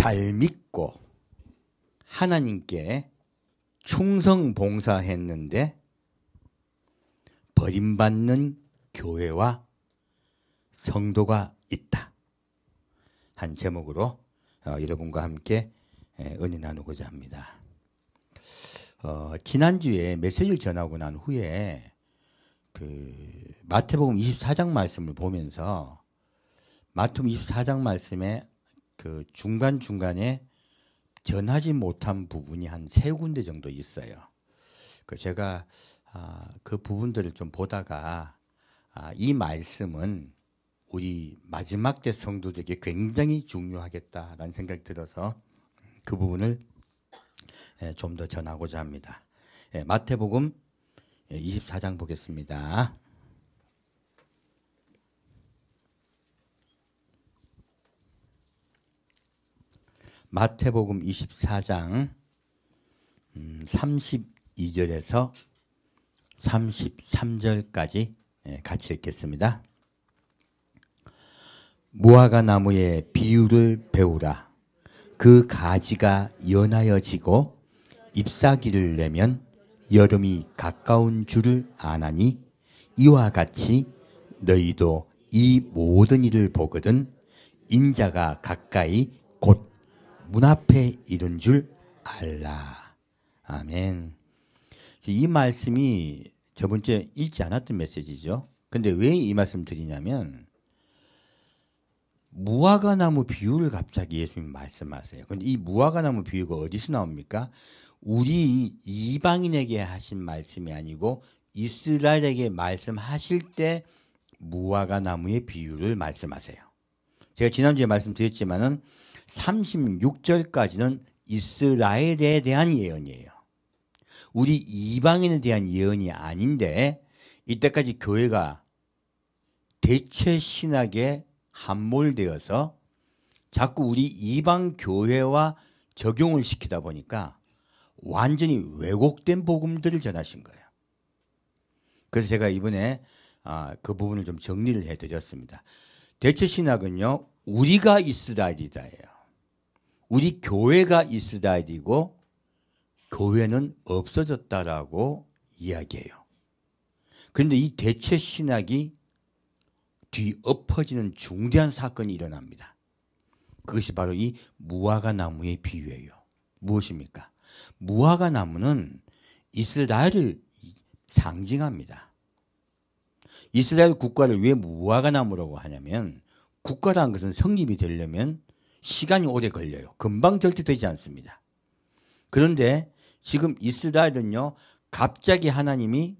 잘 믿고 하나님께 충성 봉사했는데 버림받는 교회와 성도가 있다 한 제목으로 여러분과 함께 은혜 나누고자 합니다. 지난주에 메시지를 전하고 난 후에 마태복음 24장 말씀을 보면서 마태복음 24장 말씀에 중간중간에 전하지 못한 부분이 한 3군데 정도 있어요. 제가 그 부분들을 좀 보다가 이 말씀은 우리 마지막 때 성도들에게 굉장히 중요하겠다라는 생각이 들어서 그 부분을 좀 더 전하고자 합니다. 마태복음 24장 보겠습니다. 마태복음 24장 32절에서 33절까지 같이 읽겠습니다. 무화과 나무의 비유를 배우라. 그 가지가 연하여 지고 잎사귀를 내면 여름이 가까운 줄을 아나니 이와 같이 너희도 이 모든 일을 보거든 인자가 가까이 곧 문 앞에 이른 줄 알라. 아멘. 이 말씀이 저번주에 읽지 않았던 메시지죠. 근데 왜 이 말씀 드리냐면 무화과나무 비유를 갑자기 예수님이 말씀하세요. 근데 이 무화과나무 비유가 어디서 나옵니까? 우리 이방인에게 하신 말씀이 아니고 이스라엘에게 말씀하실 때 무화과나무의 비유를 말씀하세요. 제가 지난주에 말씀드렸지만은 36절까지는 이스라엘에 대한 예언이에요. 우리 이방인에 대한 예언이 아닌데 이때까지 교회가 대체 신학에 함몰되어서 자꾸 우리 이방 교회와 적용을 시키다 보니까 완전히 왜곡된 복음들을 전하신 거예요. 그래서 제가 이번에 그 부분을 좀 정리를 해드렸습니다. 대체 신학은요, 우리가 이스라엘이다예요. 우리 교회가 이스라엘이고 교회는 없어졌다라고 이야기해요. 그런데 이 대체 신학이 뒤엎어지는 중대한 사건이 일어납니다. 그것이 바로 이 무화과 나무의 비유예요. 무엇입니까? 무화과 나무는 이스라엘을 상징합니다. 이스라엘 국가를 왜 무화과 나무라고 하냐면 국가라는 것은 성립이 되려면 시간이 오래 걸려요. 금방 절대되지 않습니다. 그런데 지금 이스라엘은요, 갑자기 하나님이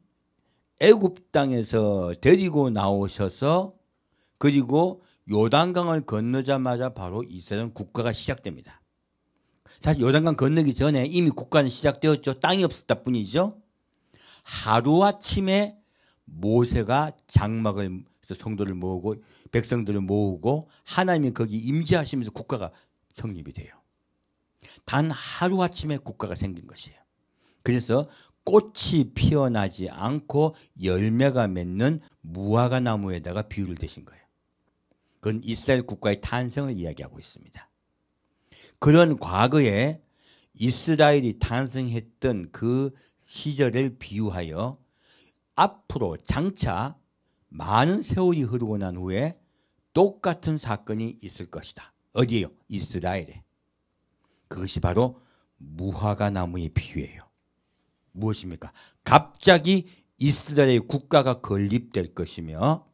애굽 땅에서 데리고 나오셔서 그리고 요단강을 건너자마자 바로 이스라엘 국가가 시작됩니다. 사실 요단강 건너기 전에 이미 국가는 시작되었죠. 땅이 없었다 뿐이죠. 하루아침에 모세가 장막을 성도를 모으고 백성들을 모으고 하나님이 거기 임재하시면서 국가가 성립이 돼요. 단 하루아침에 국가가 생긴 것이에요. 그래서 꽃이 피어나지 않고 열매가 맺는 무화과 나무에다가 비유를 대신 거예요. 그건 이스라엘 국가의 탄생을 이야기하고 있습니다. 그런 과거에 이스라엘이 탄생했던 그 시절을 비유하여 앞으로 장차 많은 세월이 흐르고 난 후에 똑같은 사건이 있을 것이다. 어디에요? 이스라엘에. 그것이 바로 무화과 나무의 비유예요. 무엇입니까? 갑자기 이스라엘의 국가가 건립될 것이며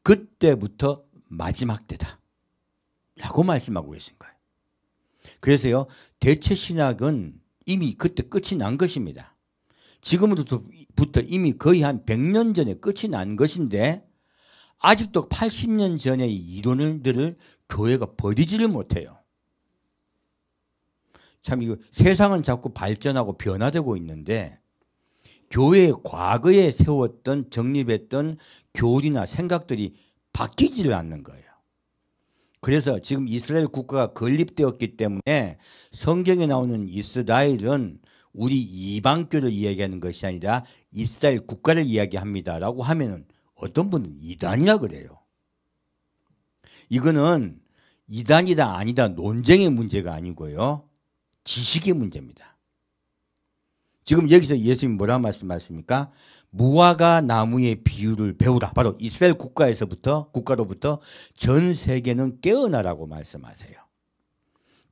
그때부터 마지막 때다 라고 말씀하고 계신 거예요. 그래서요, 대체 신학은 이미 그때 끝이 난 것입니다. 지금부터 이미 거의 한 100년 전에 끝이 난 것인데 아직도 80년 전의 이론들을 교회가 버리지를 못해요. 참 이거 세상은 자꾸 발전하고 변화되고 있는데 교회의 과거에 세웠던 정립했던 교리나 생각들이 바뀌지를 않는 거예요. 그래서 지금 이스라엘 국가가 건립되었기 때문에 성경에 나오는 이스라엘은 우리 이방교를 이야기하는 것이 아니라 이스라엘 국가를 이야기합니다라고 하면은 어떤 분은 이단이라 그래요. 이거는 이단이다 아니다 논쟁의 문제가 아니고요. 지식의 문제입니다. 지금 여기서 예수님이 뭐라 말씀하십니까? 무화과 나무의 비유를 배우라. 바로 이스라엘 국가로부터 전 세계는 깨어나라고 말씀하세요.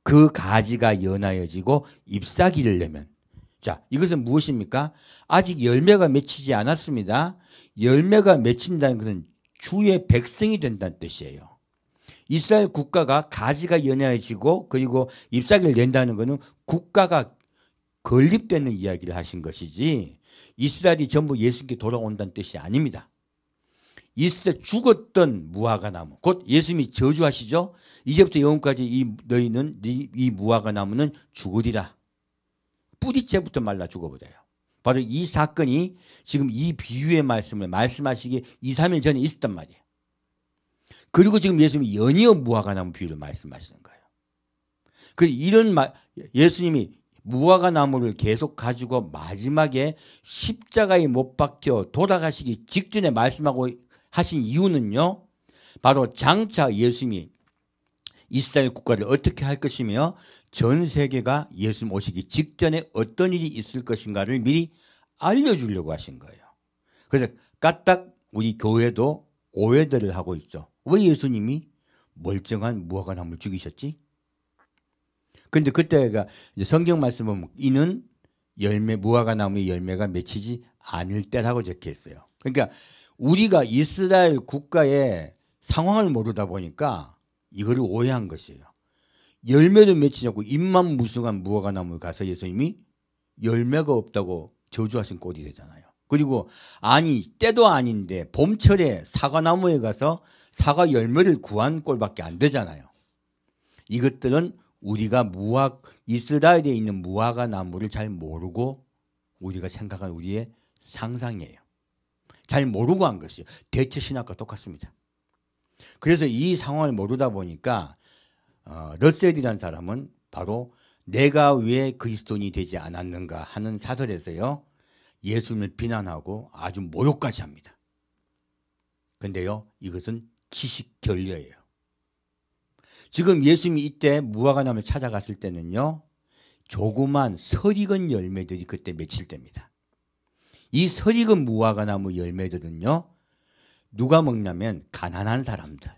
그 가지가 연하여지고 잎사귀를 내면, 자, 이것은 무엇입니까? 아직 열매가 맺히지 않았습니다. 열매가 맺힌다는 것은 주의 백성이 된다는 뜻이에요. 이스라엘 국가가 가지가 연하여지고 그리고 잎사귀를 낸다는 것은 국가가 건립되는 이야기를 하신 것이지 이스라엘이 전부 예수님께 돌아온다는 뜻이 아닙니다. 이스라엘 죽었던 무화과 나무, 곧 예수님이 저주하시죠. 이제부터 영원까지 이 무화과 나무는 죽으리라. 뿌리째부터 말라 죽어버려요. 바로 이 사건이 지금 이 비유의 말씀을 말씀하시기 2, 3일 전에 있었단 말이에요. 그리고 지금 예수님이 연이어 무화과 나무 비유를 말씀하시는 거예요. 예수님이 무화과 나무를 계속 가지고 마지막에 십자가에 못 박혀 돌아가시기 직전에 말씀하고 하신 이유는요. 바로 장차 예수님이 이스라엘 국가를 어떻게 할 것이며 전 세계가 예수님 오시기 직전에 어떤 일이 있을 것인가를 미리 알려주려고 하신 거예요. 그래서 까딱 우리 교회도 오해들을 하고 있죠. 왜 예수님이 멀쩡한 무화과 나무를 죽이셨지? 근데 그때가 성경 말씀 보면 이는 무화과 나무의 열매가 맺히지 않을 때라고 적혀 있어요. 그러니까 우리가 이스라엘 국가의 상황을 모르다 보니까 이거를 오해한 것이에요. 열매도 맺히지 않고 잎만 무성한 무화과 나무에 가서 예수님이 열매가 없다고 저주하신 꼴이 되잖아요. 그리고 때도 아닌데 봄철에 사과나무에 가서 사과 열매를 구한 꼴밖에 안 되잖아요. 이것들은 우리가 이스라엘에 있는 무화과 나무를 잘 모르고 우리가 생각한 우리의 상상이에요. 잘 모르고 한 것이요. 대체 신학과 똑같습니다. 그래서 이 상황을 모르다 보니까 러셀이라는 사람은 바로 내가 왜 그리스도인이 되지 않았는가 하는 사설에서요. 예수님을 비난하고 아주 모욕까지 합니다. 그런데요. 이것은 지식 결여예요. 지금 예수님이 이때 무화과 나무를 찾아갔을 때는요. 조그만 설익은 열매들이 그때 맺힐 때입니다. 이 설익은 무화과 나무 열매들은요. 누가 먹냐면 가난한 사람들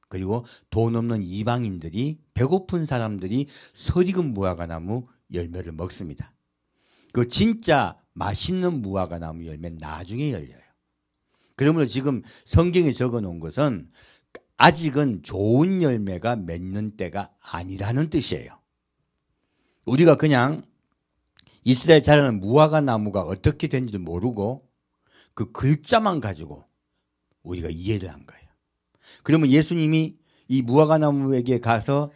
그리고 돈 없는 이방인들이 배고픈 사람들이 설익은 무화과 나무 열매를 먹습니다. 그 진짜 맛있는 무화과 나무 열매는 나중에 열려요. 그러므로 지금 성경에 적어 놓은 것은 아직은 좋은 열매가 맺는 때가 아니라는 뜻이에요. 우리가 그냥 이스라엘 자라는 무화과 나무가 어떻게 된지도 모르고 그 글자만 가지고 우리가 이해를 한 거예요. 그러면 예수님이 이 무화과 나무에게 가서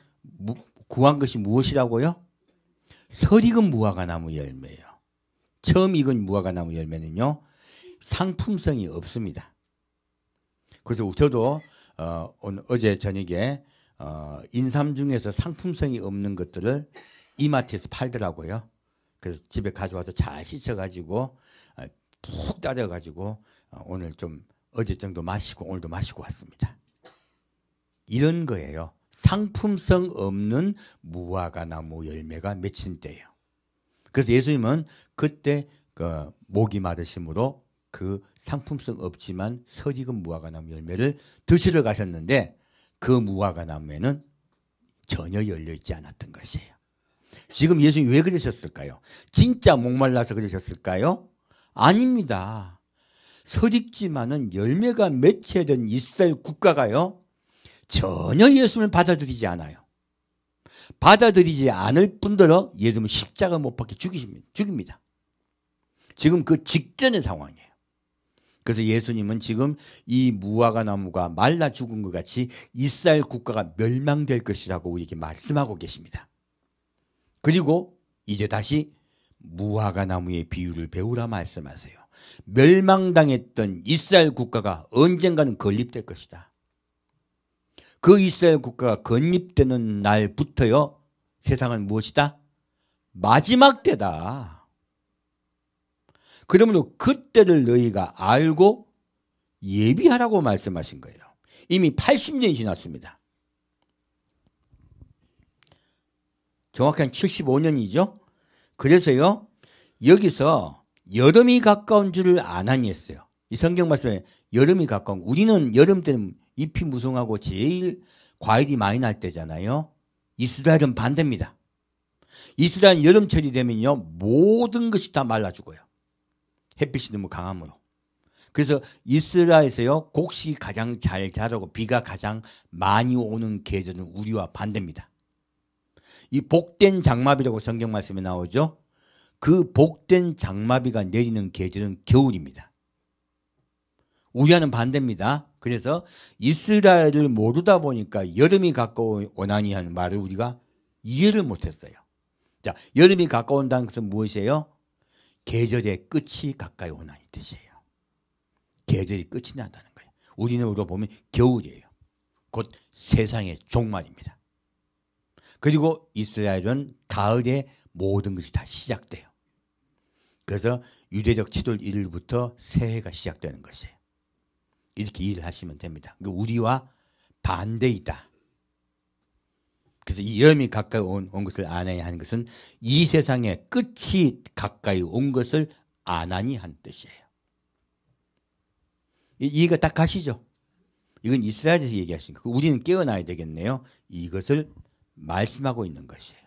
구한 것이 무엇이라고요? 설익은 무화과 나무 열매예요. 처음 익은 무화과 나무 열매는요. 상품성이 없습니다. 그래서 저도 어제 저녁에 인삼 중에서 상품성이 없는 것들을 이마트에서 팔더라고요. 그래서 집에 가져와서 잘 씻어가지고 푹 따려가지고 오늘 좀 어제 정도 마시고 오늘도 마시고 왔습니다. 이런 거예요. 상품성 없는 무화과 나무 열매가 맺힌 때예요. 그래서 예수님은 그때 목이 마르심으로 그 상품성 없지만 설익은 무화과 나무 열매를 드시러 가셨는데 그 무화과 나무에는 전혀 열려있지 않았던 것이에요. 지금 예수님이 왜 그러셨을까요? 진짜 목말라서 그러셨을까요? 아닙니다. 설익지만은 열매가 맺혀야 된 이스라엘 국가가요. 전혀 예수님을 받아들이지 않아요. 받아들이지 않을 뿐더러 예수님은 십자가 못 박혀 죽입니다. 지금 그 직전의 상황이에요. 그래서 예수님은 지금 이 무화과 나무가 말라 죽은 것 같이 이스라엘 국가가 멸망될 것이라고 우리에게 말씀하고 계십니다. 그리고 이제 다시 무화과 나무의 비유를 배우라 말씀하세요. 멸망당했던 이스라엘 국가가 언젠가는 건립될 것이다. 그 이스라엘 국가가 건립되는 날부터요. 세상은 무엇이다? 마지막 때다. 그러므로 그때를 너희가 알고 예비하라고 말씀하신 거예요. 이미 80년이 지났습니다. 정확한 75년이죠. 그래서요, 여기서 여름이 가까운 줄을 아나니 했어요. 이 성경 말씀에 여름이 가까운, 우리는 여름 때는 잎이 무성하고 제일 과일이 많이 날 때잖아요. 이스라엘은 반대입니다. 이스라엘 여름철이 되면요, 모든 것이 다 말라 죽어요. 햇빛이 너무 강함으로. 그래서 이스라엘에서요, 곡식이 가장 잘 자라고 비가 가장 많이 오는 계절은 우리와 반대입니다. 이 복된 장마비라고 성경 말씀에 나오죠. 그 복된 장마비가 내리는 계절은 겨울입니다. 우리와는 반대입니다. 그래서 이스라엘을 모르다 보니까 여름이 가까워오나니 하는 말을 우리가 이해를 못했어요. 자, 여름이 가까운다는 것은 무엇이에요? 계절의 끝이 가까이 오나니 뜻이에요. 계절이 끝이 난다는 거예요. 우리는 보면 겨울이에요. 곧 세상의 종말입니다. 그리고 이스라엘은 가을에 모든 것이 다 시작돼요. 그래서 유대적 7월 1일부터 새해가 시작되는 것이에요. 이렇게 이해를 하시면 됩니다. 우리와 반대이다. 그래서 이 여름이 가까이 온 것을 아나니 하는 것은 이 세상의 끝이 가까이 온 것을 아나니 한 뜻이에요. 이해가 딱 가시죠? 이건 이스라엘에서 얘기하신 거. 우리는 깨어나야 되겠네요. 이것을 말씀하고 있는 것이에요.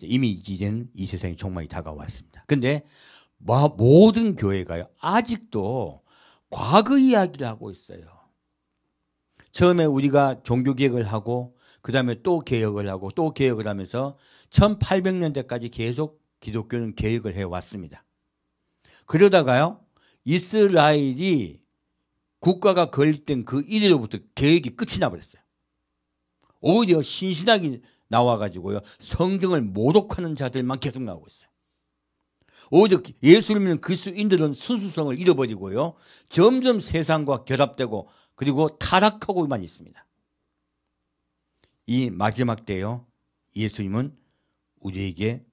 이미 이제는 이 세상의 종말이 다가왔습니다. 근데 모든 교회가요, 아직도 과거 이야기를 하고 있어요. 처음에 우리가 종교개혁을 하고 그 다음에 또 개혁을 하고 또 개혁을 하면서 1800년대까지 계속 기독교는 개혁을 해왔습니다. 그러다가요, 이스라엘이 국가가 건립된 그 이래로부터 개혁이 끝이 나버렸어요. 오히려 신신학이 나와가지고요, 성경을 모독하는 자들만 계속 나오고 있어요. 오히려 예수를 믿는 그리스도인들은 순수성을 잃어버리고요, 점점 세상과 결합되고 그리고 타락하고만 있습니다. 이 마지막 때요, 예수님은 우리에게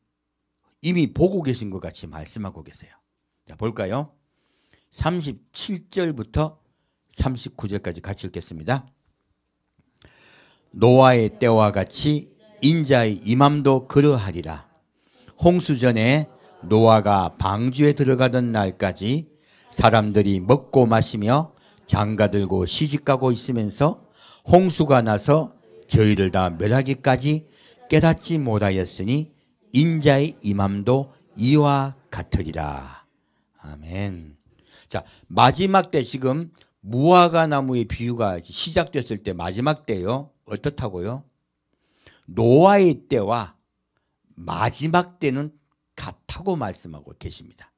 이미 보고 계신 것 같이 말씀하고 계세요. 자, 볼까요? 37절부터 39절까지 같이 읽겠습니다. 노아의 때와 같이 인자의 임함도 그러하리라. 홍수전에 노아가 방주에 들어가던 날까지 사람들이 먹고 마시며 장가들고 시집가고 있으면서 홍수가 나서 저희를 다 멸하기까지 깨닫지 못하였으니 인자의 임함도 이와 같으리라. 아멘. 자, 마지막 때 지금 무화과 나무의 비유가 시작됐을 때 마지막 때요, 어떻다고요? 노아의 때와 마지막 때는 같다고 말씀하고 계십니다.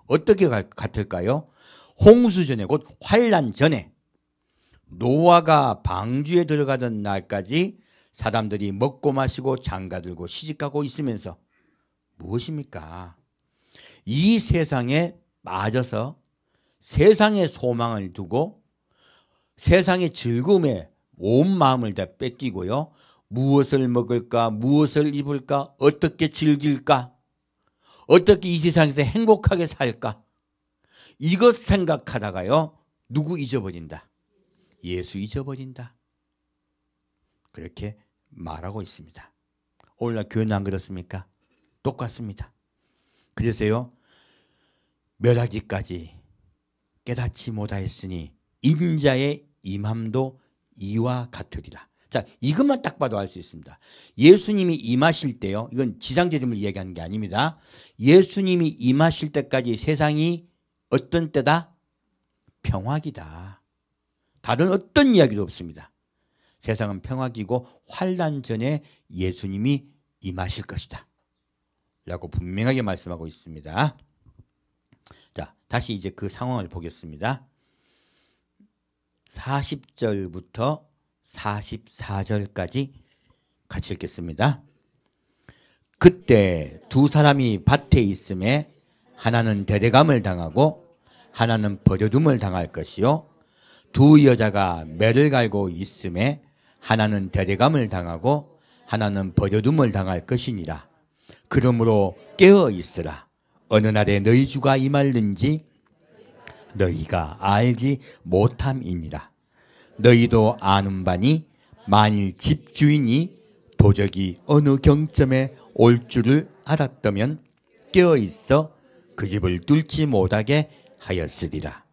어떻게 같을까요? 홍수 전에, 곧 환란 전에 노아가 방주에 들어가던 날까지 사람들이 먹고 마시고 장가들고 시집가고 있으면서 무엇입니까? 이 세상에 빠져서 세상의 소망을 두고 세상의 즐거움에 온 마음을 다 뺏기고요, 무엇을 먹을까, 무엇을 입을까, 어떻게 즐길까, 어떻게 이 세상에서 행복하게 살까, 이것 생각하다가요, 누구 잊어버린다? 예수 잊어버린다. 그렇게 말하고 있습니다. 오늘날 교회는 안 그렇습니까? 똑같습니다. 그래서요, 멸하기까지 깨닫지 못하였으니 인자의 임함도 이와 같으리라. 자, 이것만 딱 봐도 알 수 있습니다. 예수님이 임하실 때요, 이건 지상재림을 얘기하는 게 아닙니다. 예수님이 임하실 때까지 세상이 어떤 때다? 평화기다. 다른 어떤 이야기도 없습니다. 세상은 평화기고 환난 전에 예수님이 임하실 것이다 라고 분명하게 말씀하고 있습니다. 자, 다시 이제 그 상황을 보겠습니다. 40절부터 44절까지 같이 읽겠습니다. 그때 두 사람이 밭에 있음에 하나는 대대감을 당하고 하나는 버려둠을 당할 것이요, 두 여자가 매를 갈고 있음에 하나는 대대감을 당하고 하나는 버려둠을 당할 것이니라. 그러므로 깨어 있으라. 어느 날에 너희 주가 임할는지 너희가 알지 못함이니라. 너희도 아는 바니 만일 집주인이 도적이 어느 경점에 올 줄을 알았다면 깨어있어 그 집을 뚫지 못하게 하였으리라.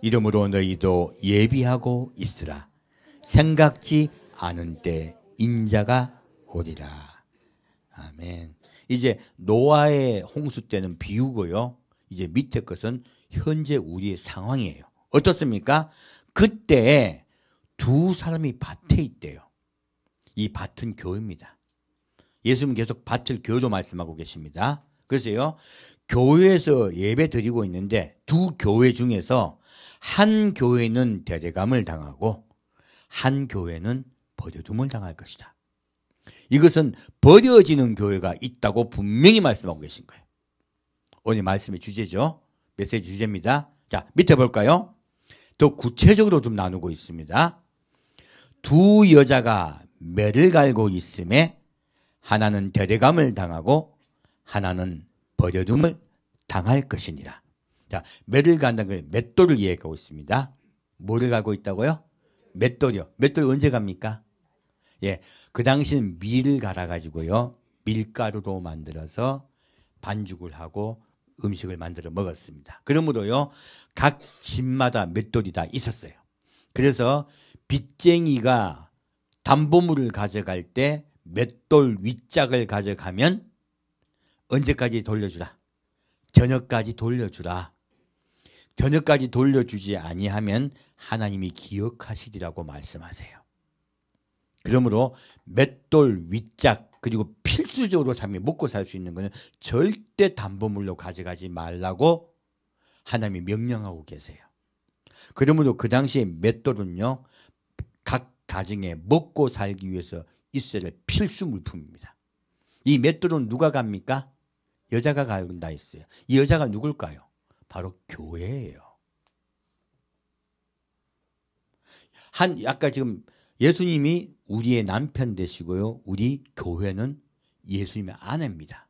이러므로 너희도 예비하고 있으라. 생각지 않은 때 인자가 오리라. 아멘. 이제 노아의 홍수 때는 비유고요. 이제 밑에 것은 현재 우리의 상황이에요. 어떻습니까? 그때 두 사람이 밭에 있대요. 이 밭은 교회입니다. 예수님 계속 밭을 교회로 말씀하고 계십니다. 그래서요, 교회에서 예배 드리고 있는데 두 교회 중에서 한 교회는 대대감을 당하고 한 교회는 버려둠을 당할 것이다. 이것은 버려지는 교회가 있다고 분명히 말씀하고 계신 거예요. 오늘 말씀의 주제죠. 메시지 주제입니다. 자, 밑에 볼까요? 더 구체적으로 좀 나누고 있습니다. 두 여자가 매를 갈고 있음에 하나는 대대감을 당하고 하나는 버려둠을 당할 것이니라. 자, 매를 간다는 건 맷돌을 이야기하고 있습니다. 뭐를 갈고 있다고요? 맷돌이요. 맷돌 언제 갑니까? 예, 그 당시는 밀을 갈아가지고요, 밀가루로 만들어서 반죽을 하고 음식을 만들어 먹었습니다. 그러므로요, 각 집마다 맷돌이 다 있었어요. 그래서 빚쟁이가 담보물을 가져갈 때 맷돌 윗짝을 가져가면 언제까지 돌려주라? 저녁까지 돌려주라. 저녁까지 돌려주지 아니하면 하나님이 기억하시리라고 말씀하세요. 그러므로 맷돌 윗짝, 그리고 필수적으로 삶이 먹고 살 수 있는 것은 절대 담보물로 가져가지 말라고 하나님이 명령하고 계세요. 그러므로 그 당시에 맷돌은요, 각 가정에 먹고 살기 위해서 있어야 할 필수 물품입니다. 이 맷돌은 누가 갑니까? 여자가 간다 했어요. 이 여자가 누굴까요? 바로 교회예요. 아까 지금 예수님이 우리의 남편 되시고요, 우리 교회는 예수님의 아내입니다.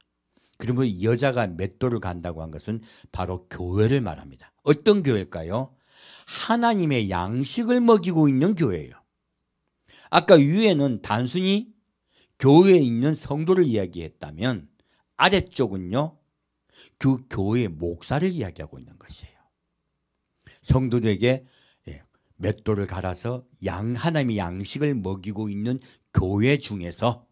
그러면 이 여자가 맷돌을 간다고 한 것은 바로 교회를 말합니다. 어떤 교회일까요? 하나님의 양식을 먹이고 있는 교회예요. 아까 위에는 단순히 교회에 있는 성도를 이야기했다면 아래쪽은요, 그 교회의 목사를 이야기하고 있는 것이에요. 성도들에게 맷돌을 갈아서 하나님의 양식을 먹이고 있는 교회 중에서,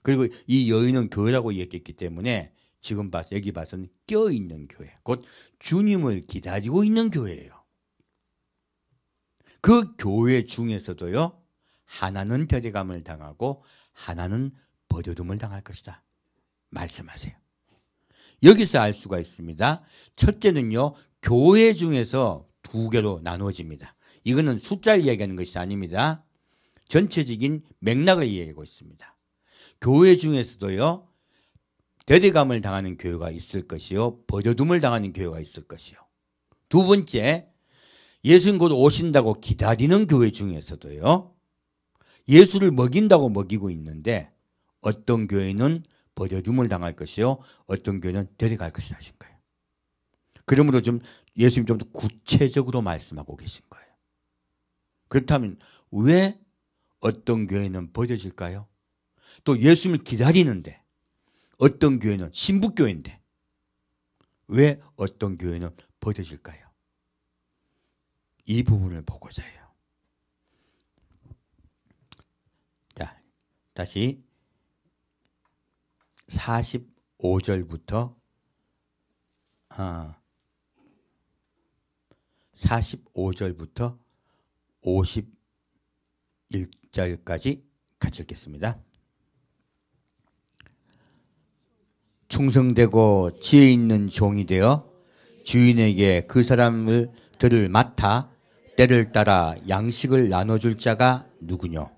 그리고 이 여인은 교회라고 얘기했기 때문에 지금 여기 봐서는 껴있는 교회, 곧 주님을 기다리고 있는 교회예요. 그 교회 중에서도요, 하나는 대대감을 당하고 하나는 버려둠을 당할 것이다 말씀하세요. 여기서 알 수가 있습니다. 첫째는요, 교회 중에서 두 개로 나누어집니다. 이거는 숫자를 이야기하는 것이 아닙니다. 전체적인 맥락을 이야기하고 있습니다. 교회 중에서도요, 대대감을 당하는 교회가 있을 것이요, 버려둠을 당하는 교회가 있을 것이요. 두 번째, 예수님 곧 오신다고 기다리는 교회 중에서도요, 예수를 먹인다고 먹이고 있는데 어떤 교회는 버려둠을 당할 것이요, 어떤 교회는 데려갈 것이라 하신 거예요. 그러므로 좀 예수님 좀 더 구체적으로 말씀하고 계신 거예요. 그렇다면 왜 어떤 교회는 버려질까요? 또 예수님을 기다리는데 어떤 교회는 신부교회인데 왜 어떤 교회는 버려질까요? 이 부분을 보고자 해요. 자, 다시 45절부터 51절까지 같이 읽겠습니다. 충성되고 지혜 있는 종이 되어 주인에게 그 사람들을 맡아 때를 따라 양식을 나눠줄 자가 누구뇨?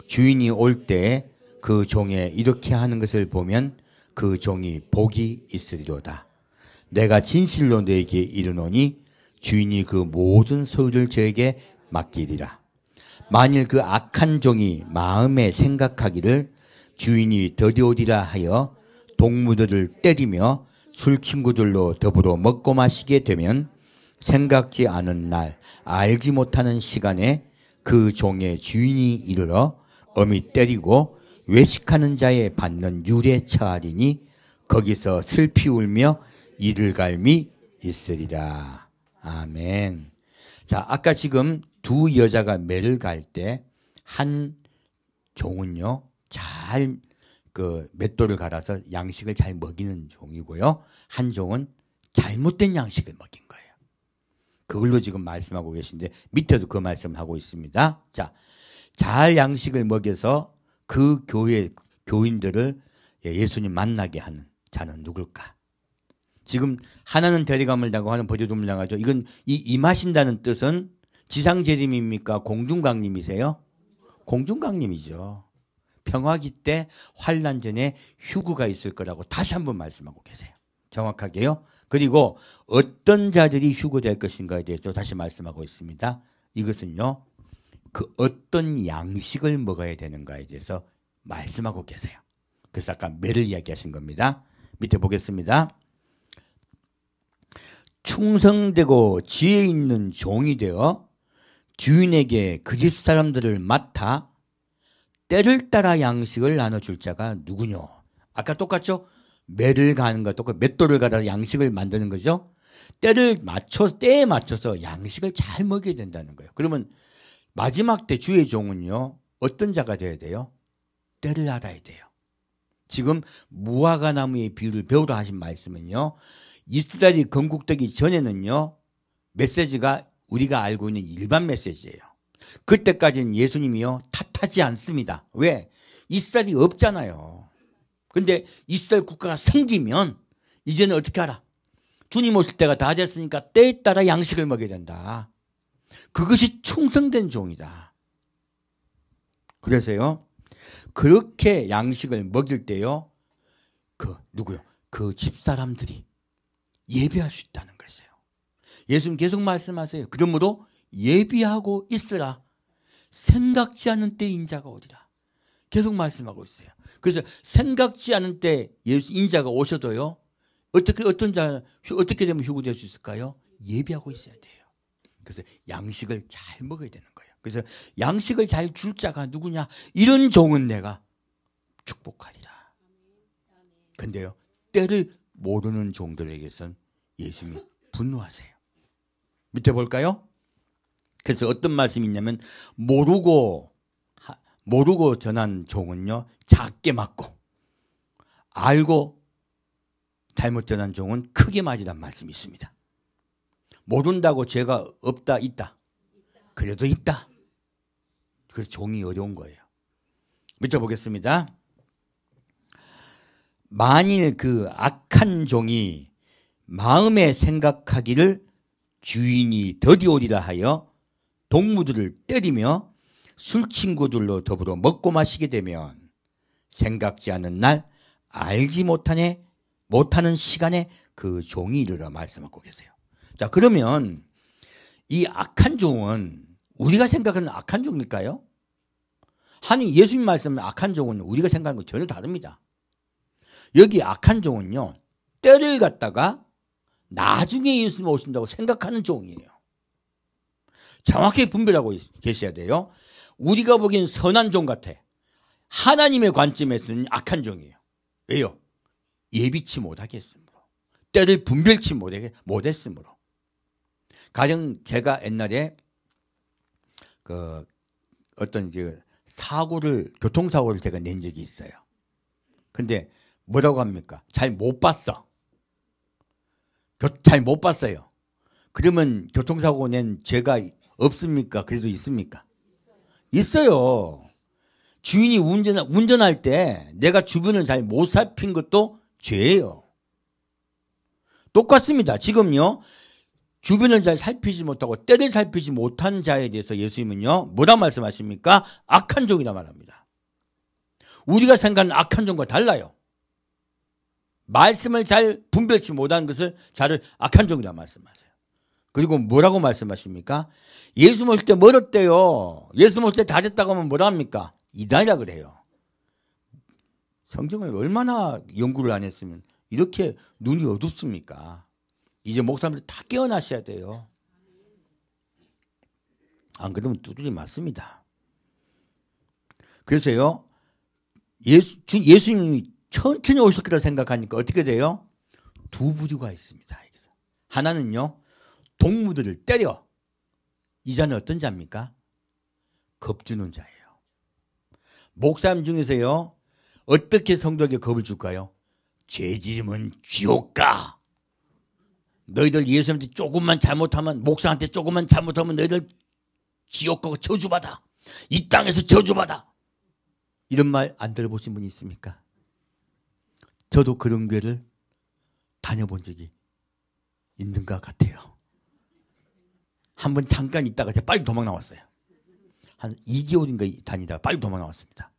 주인이 올 때 그 종에 이렇게 하는 것을 보면 그 종이 복이 있으리로다. 내가 진실로 너에게 이르노니 주인이 그 모든 소유를 저에게 맡기리라. 만일 그 악한 종이 마음에 생각하기를 주인이 더디오리라 하여 동무들을 때리며 술친구들로 더불어 먹고 마시게 되면 생각지 않은 날, 알지 못하는 시간에 그 종의 주인이 이르러 엄히 때리고 외식하는 자에 받는 율에 처하리니 거기서 슬피 울며 이를 갈미 있으리라. 아멘. 자, 아까 지금 두 여자가 매를 갈 때 한 종은요 잘 그 맷돌을 갈아서 양식을 잘 먹이는 종이고요, 한 종은 잘못된 양식을 먹인 거예요. 그걸로 지금 말씀하고 계신데 밑에도 그 말씀을 하고 있습니다. 자, 잘 양식을 먹여서 그 교회 교인들을 예수님 만나게 하는 자는 누굴까? 지금 하나는 대리감을 당하고 하나는 버려둠을 당하죠. 이건 임하신다는 뜻은 지상재림입니까? 공중강림이세요? 공중강림이죠. 평화기 때 환난 전에 휴거가 있을 거라고 다시 한번 말씀하고 계세요. 정확하게요. 그리고 어떤 자들이 휴거될 것인가에 대해서 다시 말씀하고 있습니다. 이것은요, 그 어떤 양식을 먹어야 되는가에 대해서 말씀하고 계세요. 그래서 아까 매를 이야기하신 겁니다. 밑에 보겠습니다. 충성되고 지혜 있는 종이 되어 주인에게 그 집 사람들을 맡아 때를 따라 양식을 나눠줄 자가 누구뇨? 아까 똑같죠? 매를 가는 거 똑같고 맷돌을 갈아서 양식을 만드는 거죠. 때에 맞춰서 양식을 잘 먹여야 된다는 거예요. 그러면 마지막 때 주의 종은요 어떤 자가 되어야 돼요? 때를 알아야 돼요. 지금 무화과 나무의 비유를 배우라 하신 말씀은요, 이스라엘이 건국되기 전에는요 메시지가 우리가 알고 있는 일반 메시지예요. 그때까지는 예수님이요 탓하지 않습니다. 왜? 이스라엘이 없잖아요. 근데 이스라엘 국가가 생기면 이제는 어떻게 하라? 주님 오실 때가 다 됐으니까 때에 따라 양식을 먹여야 된다. 그것이 충성된 종이다. 그래서요 그렇게 양식을 먹일 때요 누구요? 그 집사람들이 예비할 수 있다는 것이에요. 예수님 계속 말씀하세요. 그러므로 예비하고 있으라. 생각지 않은 때 인자가 오리라. 계속 말씀하고 있어요. 그래서 생각지 않은 때 인자가 오셔도요 어떻게 되면 휴거될 수 있을까요? 예비하고 있어야 돼요. 그래서 양식을 잘 먹어야 되는 거예요. 그래서 양식을 잘 줄 자가 누구냐? 이런 종은 내가 축복하리라. 근데요 때를 모르는 종들에게선 예수님이 분노하세요. 밑에 볼까요? 그래서 어떤 말씀이 있냐면 모르고 전한 종은요 작게 맞고 알고 잘못 전한 종은 크게 맞으란 말씀이 있습니다. 모른다고 죄가 없다 있다? 그래도 있다. 그 종이 어려운 거예요. 밑에 보겠습니다. 만일 그 악한 종이 마음에 생각하기를 주인이 더디오리라 하여 동무들을 때리며 술친구들로 더불어 먹고 마시게 되면 생각지 않은 날 알지 못하는 시간에 그 종이 이르러 말씀하고 계세요. 자, 그러면 이 악한 종은 우리가 생각하는 악한 종일까요? 하나님 예수님 말씀은 악한 종은 우리가 생각하는 건 전혀 다릅니다. 여기 악한 종은요 때를 갖다가 나중에 예수님 오신다고 생각하는 종이에요. 정확히 분별하고 계셔야 돼요. 우리가 보기엔 선한 종 같아. 하나님의 관점에서는 악한 종이에요. 왜요? 예비치 못하겠으므로, 때를 분별치 못했으므로. 가령 제가 옛날에 어떤 교통사고를 제가 낸 적이 있어요. 근데 뭐라고 합니까? 잘 못 봤어. 잘 못 봤어요. 그러면 교통사고 낸 죄가 없습니까? 그래도 있습니까? 있어요. 주인이 운전할 때 내가 주변을 잘 못 살핀 것도 죄예요. 똑같습니다. 지금요 주변을 잘 살피지 못하고 때를 살피지 못한 자에 대해서 예수님은요 뭐라 말씀하십니까? 악한 종이라 말합니다. 우리가 생각하는 악한 종과 달라요. 말씀을 잘 분별치 못하는 것을 자를 악한 종이라 말씀하세요. 그리고 뭐라고 말씀하십니까? 예수 모실 때 멀었대요. 예수 모실 때 다 됐다고 하면 뭐라 합니까? 이단이라 그래요. 성경을 얼마나 연구를 안 했으면 이렇게 눈이 어둡습니까? 이제 목사님들 다 깨어나셔야 돼요. 안 그러면 두들이 맞습니다. 그래서요, 예수님이 천천히 오실 거라 생각하니까 어떻게 돼요? 두 부류가 있습니다. 하나는요, 동무들을 때려. 이 자는 어떤 자입니까? 겁주는 자예요. 목사님 중에서요, 어떻게 성도에게 겁을 줄까요? 죄지으면 지옥 가. 너희들 예수님한테 조금만 잘못하면, 목사한테 조금만 잘못하면 너희들 지옥 가고 저주받아. 이 땅에서 저주받아. 이런 말 안 들어보신 분이 있습니까? 저도 그런 교회를 다녀본 적이 있는 것 같아요. 한번 잠깐 있다가 제가 빨리 도망 나왔어요. 한 2개월인가 다니다가 빨리 도망 나왔습니다.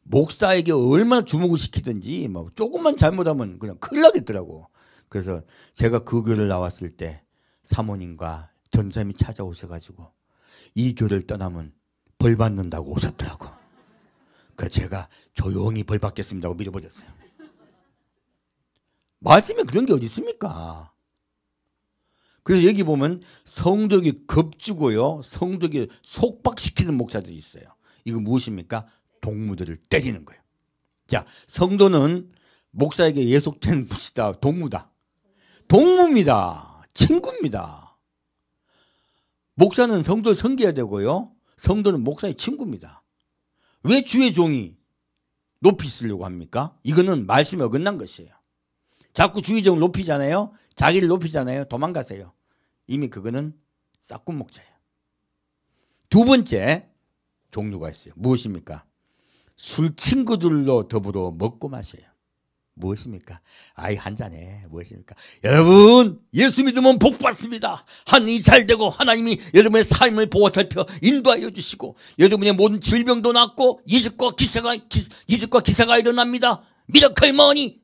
목사에게 얼마나 주목을 시키든지 뭐 조금만 잘못하면 그냥 큰일 나겠더라고. 그래서 제가 그 교회를 나왔을 때 사모님과 전사님이 찾아오셔가지고 이 교회를 떠나면 벌 받는다고 오셨더라고. 그래서 제가 조용히 벌 받겠습니다 하고 밀어버렸어요. 말씀에 그런 게 어디 있습니까? 그래서 여기 보면 성도에게 겁주고요, 성도에게 속박시키는 목사들이 있어요. 이거 무엇입니까? 동무들을 때리는 거예요. 자, 성도는 목사에게 예속된 분이다. 동무다. 동무입니다. 친구입니다. 목사는 성도를 섬겨야 되고요, 성도는 목사의 친구입니다. 왜 주의 종이 높이 쓰려고 합니까? 이거는 말씀에 어긋난 것이에요. 자꾸 주의 종을 높이잖아요. 자기를 높이잖아요. 도망가세요. 이미 그거는 싹군 목자예요. 두 번째 종류가 있어요. 무엇입니까? 술 친구들로 더불어 먹고 마셔요. 무엇입니까? 아이 한 잔에 무엇입니까? 여러분, 예수 믿으면 복 받습니다. 하늘이 잘 되고 하나님이 여러분의 삶을 보호 살펴 인도하여 주시고 여러분의 모든 질병도 낫고 이적과 기사가 일어납니다. 미라클 머니.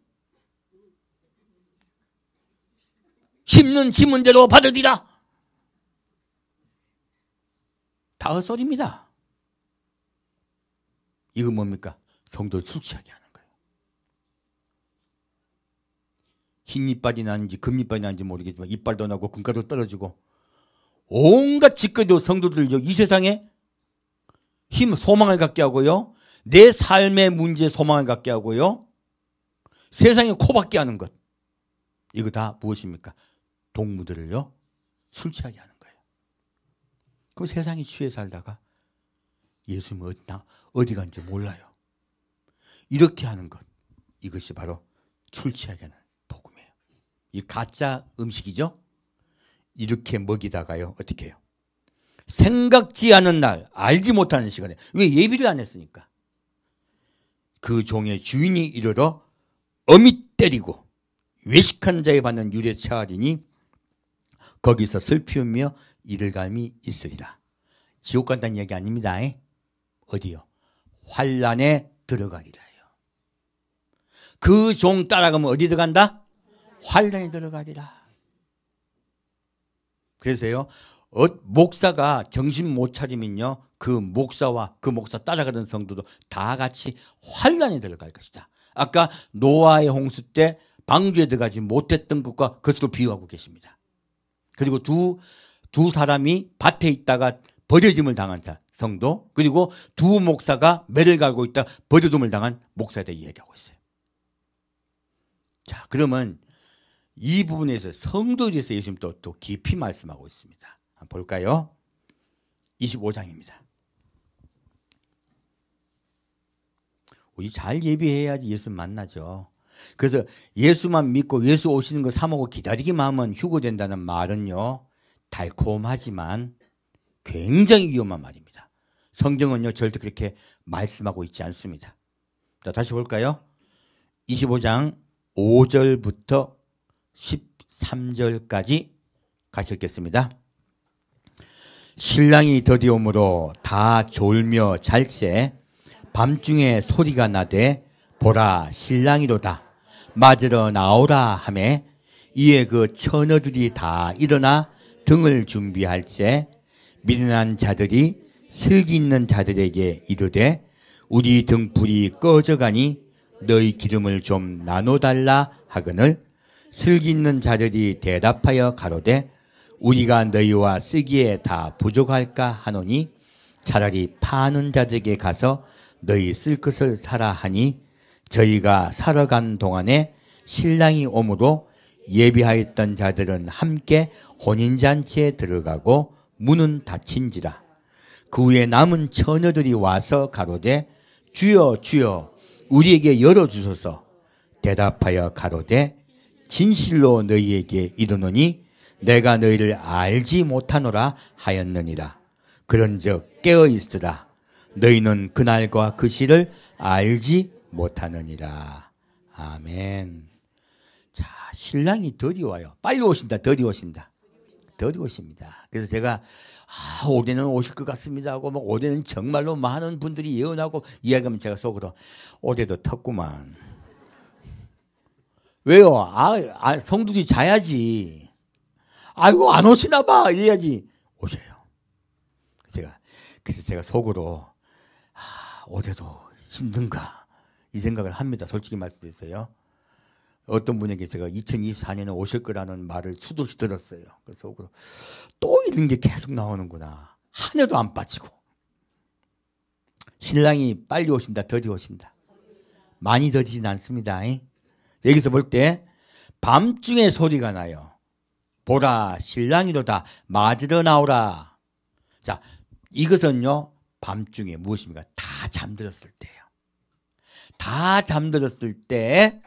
심는 대로 받으리라. 다 헛소리입니다. 이거 뭡니까? 성도를 술 취하게 하는 거예요. 흰 이빨이 나는지 금이빨이 나는지 모르겠지만 이빨도 나고 금가도 떨어지고 온갖 짓거리로 성도들 이 세상에 소망을 갖게 하고요, 내 삶의 문제에 소망을 갖게 하고요, 세상에 코박게 하는 것, 이거 다 무엇입니까? 동무들을요 술 취하게 하는 거예요. 그럼 세상에 취해 살다가 예수님은 어디 간지 몰라요. 이렇게 하는 것, 이것이 바로 술 취하게 하는 복음이에요. 이 가짜 음식이죠. 이렇게 먹이다가요 어떻게 해요? 생각지 않은 날, 알지 못하는 시간에, 왜 예비를 안 했으니까, 그 종의 주인이 이르러 엄히 때리고 외식한 자에 받는 유례 처하리니 거기서 슬피우며 이를 갈미 있으리라. 지옥 간다는 얘기 아닙니다. 어디요? 환란에 들어가리라요. 그 종 따라가면 어디 들어간다? 환란에 들어가리라. 그래서요, 목사가 정신 못 차리면요, 그 목사와 그 목사 따라가던 성도도 다 같이 환란에 들어갈 것이다. 아까 노아의 홍수 때 방주에 들어가지 못했던 것과 그것으로 비유하고 계십니다. 그리고 두 사람이 밭에 있다가 버려짐을 당한 성도, 그리고 두 목사가 매를 갈고 있다 버려짐을 당한 목사에 대해 이야기하고 있어요. 자, 그러면 이 부분에서 성도에 대해서 예수님 또 깊이 말씀하고 있습니다. 한번 볼까요? 25장입니다. 우리 잘 예비해야지 예수 만나죠. 그래서 예수만 믿고 예수 오시는 거 사모고 기다리기만 하면 휴거된다는 말은요, 달콤하지만 굉장히 위험한 말입니다. 성경은요 절대 그렇게 말씀하고 있지 않습니다. 자, 다시 볼까요? 25장 5절부터 13절까지 같이 읽겠습니다. 신랑이 더디오므로 다 졸며 잘새 밤중에 소리가 나되 보라 신랑이로다 맞으러 나오라 하매 이에 그 처녀들이 다 일어나 등을 준비할세 미련한 자들이 슬기 있는 자들에게 이르되 우리 등불이 꺼져가니 너희 기름을 좀 나눠달라 하거늘 슬기 있는 자들이 대답하여 가로되 우리가 너희와 쓰기에 다 부족할까 하노니 차라리 파는 자들에게 가서 너희 쓸 것을 사라 하니 저희가 살아간 동안에 신랑이 오므로 예비하였던 자들은 함께 혼인잔치에 들어가고 문은 닫힌지라. 그 후에 남은 처녀들이 와서 가로되 주여 주여 우리에게 열어주소서. 대답하여 가로되 진실로 너희에게 이르노니 내가 너희를 알지 못하노라 하였느니라. 그런즉 깨어있으라. 너희는 그날과 그 시를 알지 못하느니라. 아멘. 자, 신랑이 드디 와요. 빨리 오신다. 드디 오신다. 드디 오십니다. 그래서 제가 올해는 오실 것 같습니다 하고 막 올해는 정말로 많은 분들이 예언하고 이야기하면 제가 속으로 올해도 텄구만. 왜요? 성도들이 자야지. 아이고 안 오시나 봐 이래야지. 오셔요. 그래서 제가 속으로 올해도 힘든가 이 생각을 합니다. 솔직히 말씀드렸어요. 어떤 분에게 제가 2024년에 오실 거라는 말을 수도시 들었어요. 그래서 속으로 또 이런 게 계속 나오는구나. 한 해도 안 빠지고. 신랑이 빨리 오신다. 더디 오신다. 많이 더디진 않습니다. 여기서 볼 때 밤중에 소리가 나요. 보라 신랑이로다 맞으러 나오라. 자, 이것은요 밤중에 무엇입니까? 다 잠들었을 때예요. 다 잠들었을 때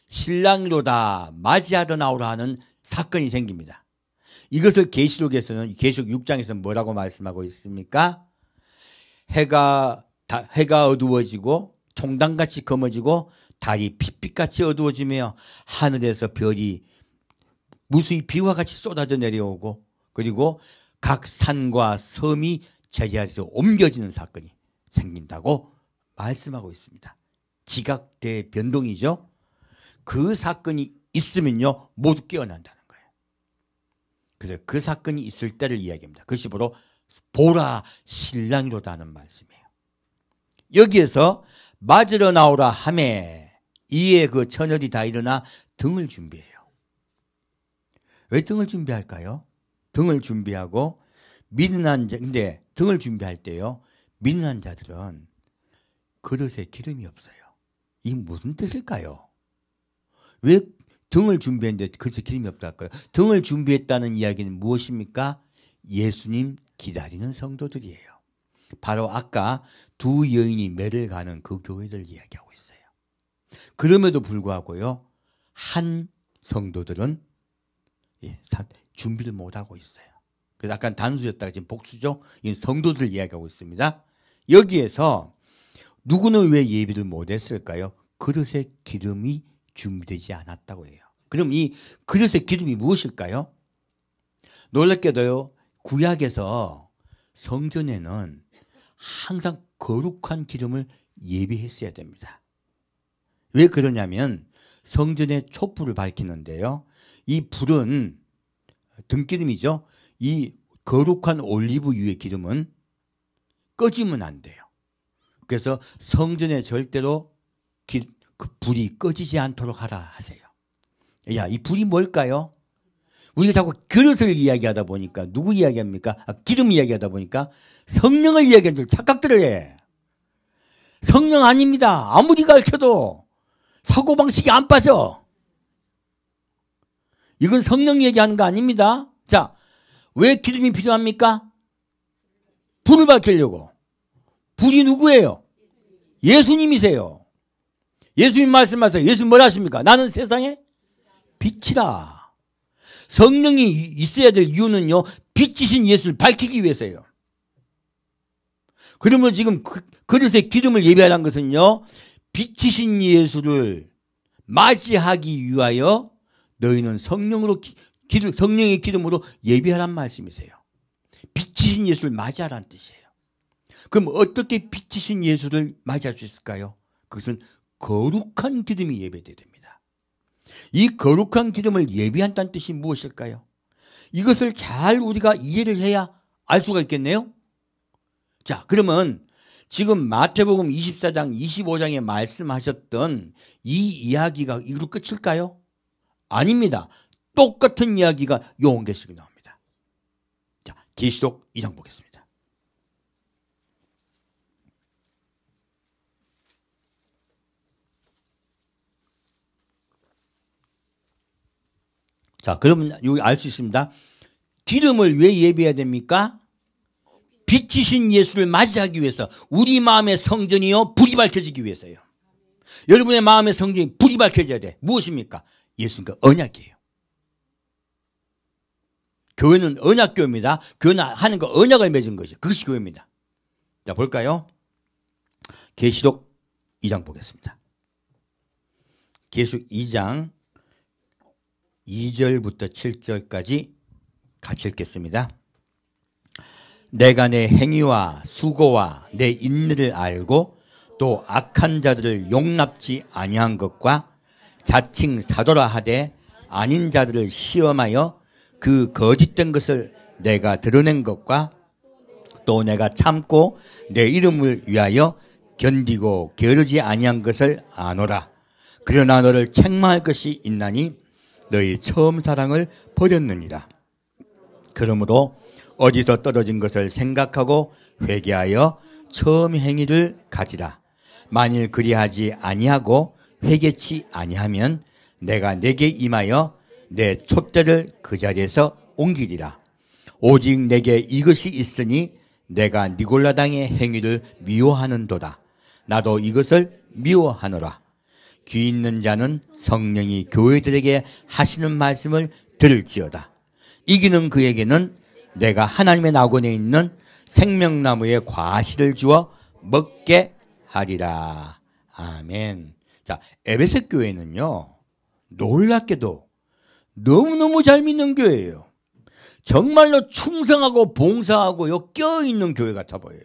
신랑이로다 맞이하러 나오라 하는 사건이 생깁니다. 이것을 계시록에서는 계시록 6장에서 뭐라고 말씀하고 있습니까? 해가 어두워지고 총당같이 검어지고 달이 핏빛같이 어두워지며 하늘에서 별이 무수히 비와 같이 쏟아져 내려오고 그리고 각 산과 섬이 제자리에서 옮겨지는 사건이 생긴다고 말씀하고 있습니다. 지각대 변동이죠. 그 사건이 있으면요 모두 깨어난다는 거예요. 그래서 그 사건이 있을 때를 이야기합니다. 그것이 바로 보라 신랑이로다 하는 말씀이에요. 여기에서 맞으러 나오라 하매 이에 그 처녀들이 다 일어나 등을 준비해요. 왜 등을 준비할까요? 등을 준비하고 근데 등을 준비할 때요 미련한 자들은 그릇에 기름이 없어요. 이 무슨 뜻일까요? 왜 등을 준비했는데 그릇에 기름이 없다 할까요? 등을 준비했다는 이야기는 무엇입니까? 예수님 기다리는 성도들이에요. 바로 아까 두 여인이 매를 가는 그 교회들 이야기하고 있어요. 그럼에도 불구하고요 한 성도들은 준비를 못하고 있어요. 그래서 약간 단수였다가 지금 복수죠. 이 성도들 이야기하고 있습니다. 여기에서 누구는 왜 예비를 못했을까요? 그릇에 기름이 준비되지 않았다고 해요. 그럼 이 그릇의 기름이 무엇일까요? 놀랍게도요 구약에서 성전에는 항상 거룩한 기름을 예비했어야 됩니다. 왜 그러냐면 성전에 촛불을 밝히는데요 이 불은 등기름이죠. 이 거룩한 올리브유의 기름은 꺼지면 안 돼요. 그래서 성전에 절대로 그 불이 꺼지지 않도록 하라 하세요. 야, 이 불이 뭘까요? 우리가 자꾸 그릇을 이야기하다 보니까 누구 이야기합니까? 기름 이야기하다 보니까 성령을 이야기하는 줄 착각들을 해. 성령 아닙니다. 아무리 가르쳐도 사고방식이 안 빠져. 이건 성령 얘기하는 거 아닙니다. 자, 왜 기름이 필요합니까? 불을 밝히려고. 불이 누구예요? 예수님이세요. 예수님 말씀하세요. 예수님 뭘 하십니까? 나는 세상의 빛이라. 성령이 있어야 될 이유는요 빛이신 예수를 밝히기 위해서예요. 그러면 지금 그릇에 기름을 예배하라는 것은요 빛이신 예수를 맞이하기 위하여 너희는 성령의 기름으로 예배하란 말씀이세요. 빛이신 예수를 맞이하라는 뜻이에요. 그럼 어떻게 빛이신 예수를 맞이할 수 있을까요? 그것은 거룩한 기름이 예배되어야 됩니다. 이 거룩한 기름을 예비한다는 뜻이 무엇일까요? 이것을 잘 우리가 이해를 해야 알 수가 있겠네요. 자, 그러면 지금 마태복음 24장 25장에 말씀하셨던 이 이야기가 이걸로 끝일까요? 아닙니다. 똑같은 이야기가 요한계시록에 나옵니다. 자, 계시록 2장 보겠습니다. 자, 그러면 여기 알 수 있습니다. 기름을 왜 예비해야 됩니까? 빛이신 예수를 맞이하기 위해서, 우리 마음의 성전이요 불이 밝혀지기 위해서요. 여러분의 마음의 성전이 불이 밝혀져야 돼. 무엇입니까? 예수님과 언약이에요. 교회는 언약교입니다. 교회는 하나님과 언약을 맺은 것이죠. 그것이 교회입니다. 자, 볼까요? 계시록 2장 보겠습니다. 계시록 2장 2절부터 7절까지 같이 읽겠습니다. 내가 내 행위와 수고와 내 인내를 알고 또 악한 자들을 용납지 아니한 것과 자칭 사도라 하되 아닌 자들을 시험하여 그 거짓된 것을 내가 드러낸 것과 또 내가 참고 내 이름을 위하여 견디고 게으르지 아니한 것을 아노라. 그러나 너를 책망할 것이 있나니 너희 처음 사랑을 버렸느니라. 그러므로 어디서 떨어진 것을 생각하고 회개하여 처음 행위를 가지라. 만일 그리하지 아니하고 회개치 아니하면 내가 내게 임하여 내 촛대를 그 자리에서 옮기리라. 오직 내게 이것이 있으니 내가 니골라당의 행위를 미워하는도다. 나도 이것을 미워하노라. 귀 있는 자는 성령이 교회들에게 하시는 말씀을 들을지어다. 이기는 그에게는 내가 하나님의 낙원에 있는 생명나무의 과실을 주어 먹게 하리라. 아멘. 자, 에베소 교회는요, 놀랍게도 너무너무 잘 믿는 교회예요. 정말로 충성하고 봉사하고 껴있는 교회 같아 보여요.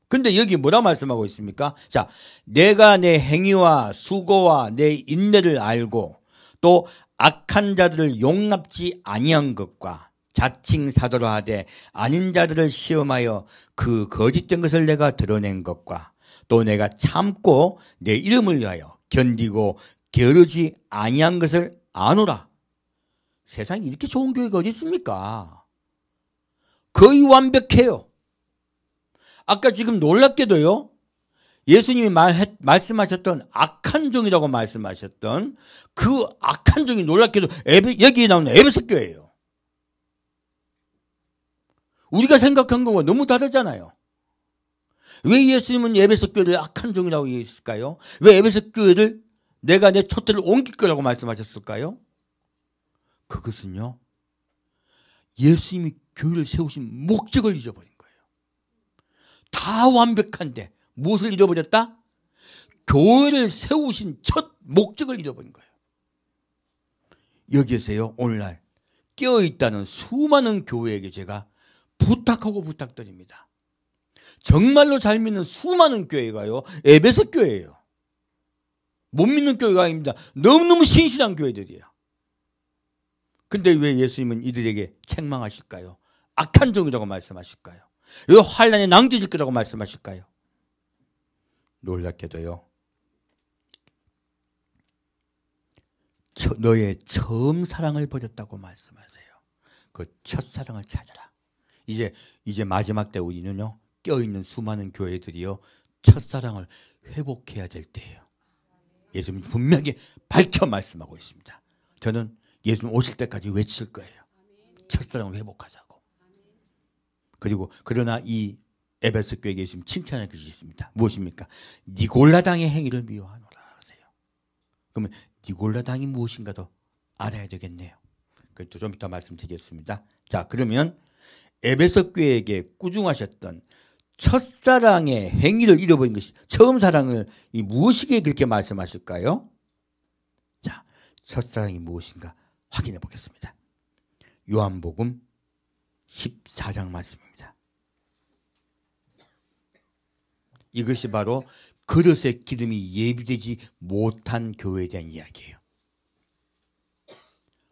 근데 여기 뭐라 말씀하고 있습니까? 자, 내가 내 행위와 수고와 내 인내를 알고 또 악한 자들을 용납지 아니한 것과 자칭 사도라 하되 아닌 자들을 시험하여 그 거짓된 것을 내가 드러낸 것과 또 내가 참고 내 이름을 위하여 견디고 게으르지 아니한 것을 아노라. 세상에 이렇게 좋은 교회가 어디 있습니까? 거의 완벽해요. 아까 지금 놀랍게도요, 예수님이 말씀하셨던 악한 종이라고 말씀하셨던 그 악한 종이 놀랍게도 여기에 나오는 에베소 교회예요. 우리가 생각한 것과 너무 다르잖아요. 왜 예수님은 에베소 교회를 악한 종이라고 얘기했을까요? 왜 에베소 교회를 내가 내 촛대를 옮길 거라고 말씀하셨을까요? 그것은요, 예수님이 교회를 세우신 목적을 잊어버린 거예요. 다 완벽한데 무엇을 잃어버렸다? 교회를 세우신 첫 목적을 잃어버린 거예요. 여기에서요, 오늘날 깨어있다는 수많은 교회에게 제가 부탁드립니다. 정말로 잘 믿는 수많은 교회가요, 에베소 교회예요. 못 믿는 교회가 아닙니다. 너무너무 신실한 교회들이에요. 근데 왜 예수님은 이들에게 책망하실까요? 악한 종이라고 말씀하실까요? 왜 환난에 낭떠질 거라고 말씀하실까요? 놀랍게도요, 너의 처음 사랑을 버렸다고 말씀하세요. 그 첫사랑을 찾아라. 이제 마지막 때 우리는요, 껴있는 수많은 교회들이요, 첫사랑을 회복해야 될 때예요. 예수님 분명히 밝혀 말씀하고 있습니다. 저는 예수님 오실 때까지 외칠 거예요. 첫사랑을 회복하자고. 그리고 그러나 이 에베소 교회에 지금 칭찬할 것이 있습니다. 무엇입니까? 니골라당의 행위를 미워하노라 하세요. 그러면 니골라당이 무엇인가도 알아야 되겠네요. 그것도 좀 이따 말씀드리겠습니다. 자, 그러면 에베소 교회에게 꾸중하셨던 첫사랑의 행위를 잃어버린 것이, 처음 사랑을 무엇이기에 그렇게 말씀하실까요? 자, 첫사랑이 무엇인가 확인해 보겠습니다. 요한복음 14장 말씀입니다. 이것이 바로 그릇에 기름이 예비되지 못한 교회에 대한 이야기예요.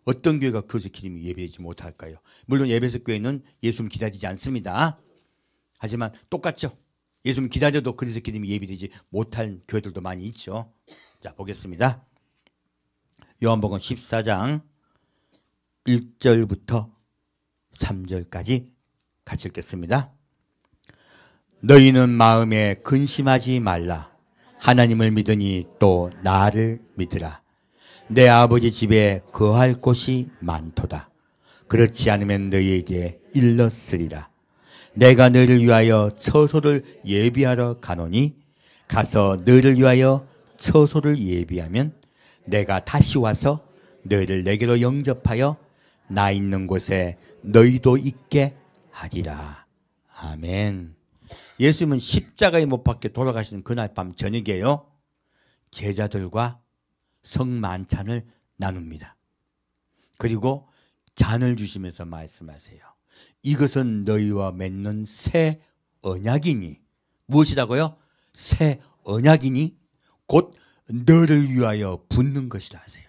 어떤 교회가 그릇에 기름이 예비되지 못할까요? 물론 에베소 교회는 예수님 기다리지 않습니다. 하지만 똑같죠. 예수님 기다려도 그릇에 기름이 예비되지 못할 교회들도 많이 있죠. 자, 보겠습니다. 요한복음 14장 1절부터 3절까지 같이 읽겠습니다. 너희는 마음에 근심하지 말라. 하나님을 믿으니 또 나를 믿으라. 내 아버지 집에 거할 곳이 많도다. 그렇지 않으면 너희에게 일렀으리라. 내가 너희를 위하여 처소를 예비하러 가노니 가서 너희를 위하여 처소를 예비하면 내가 다시 와서 너희를 내게로 영접하여 나 있는 곳에 너희도 있게 하리라. 아멘. 예수님은 십자가에 못 박혀 돌아가시는 그날 밤 저녁에요, 제자들과 성만찬을 나눕니다. 그리고 잔을 주시면서 말씀하세요. 이것은 너희와 맺는 새 언약이니, 무엇이라고요? 새 언약이니 곧 너를 위하여 붓는 것이라 하세요.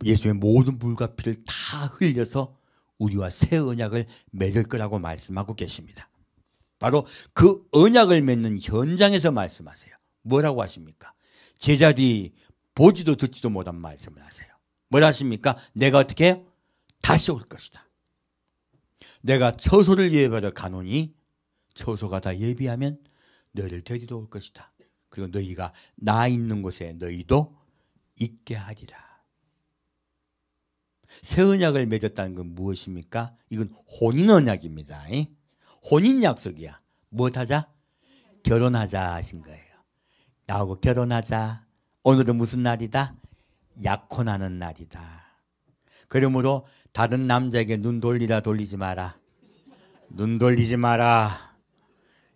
예수님의 모든 물과 피를 다 흘려서 우리와 새 언약을 맺을 거라고 말씀하고 계십니다. 바로 그 언약을 맺는 현장에서 말씀하세요. 뭐라고 하십니까? 제자들이 보지도 듣지도 못한 말씀을 하세요. 뭐라 하십니까? 내가 어떻게 해요? 다시 올 것이다. 내가 처소를 예비하러 가노니 처소가 다 예비하면 너희를 데리러 올 것이다. 그리고 너희가 나 있는 곳에 너희도 있게 하리라. 새 언약을 맺었다는 건 무엇입니까? 이건 혼인 언약입니다. 혼인 약속이야. 무엇하자? 결혼하자 하신 거예요. 나하고 결혼하자. 오늘은 무슨 날이다? 약혼하는 날이다. 그러므로 다른 남자에게 눈 돌리라 돌리지 마라. 눈 돌리지 마라.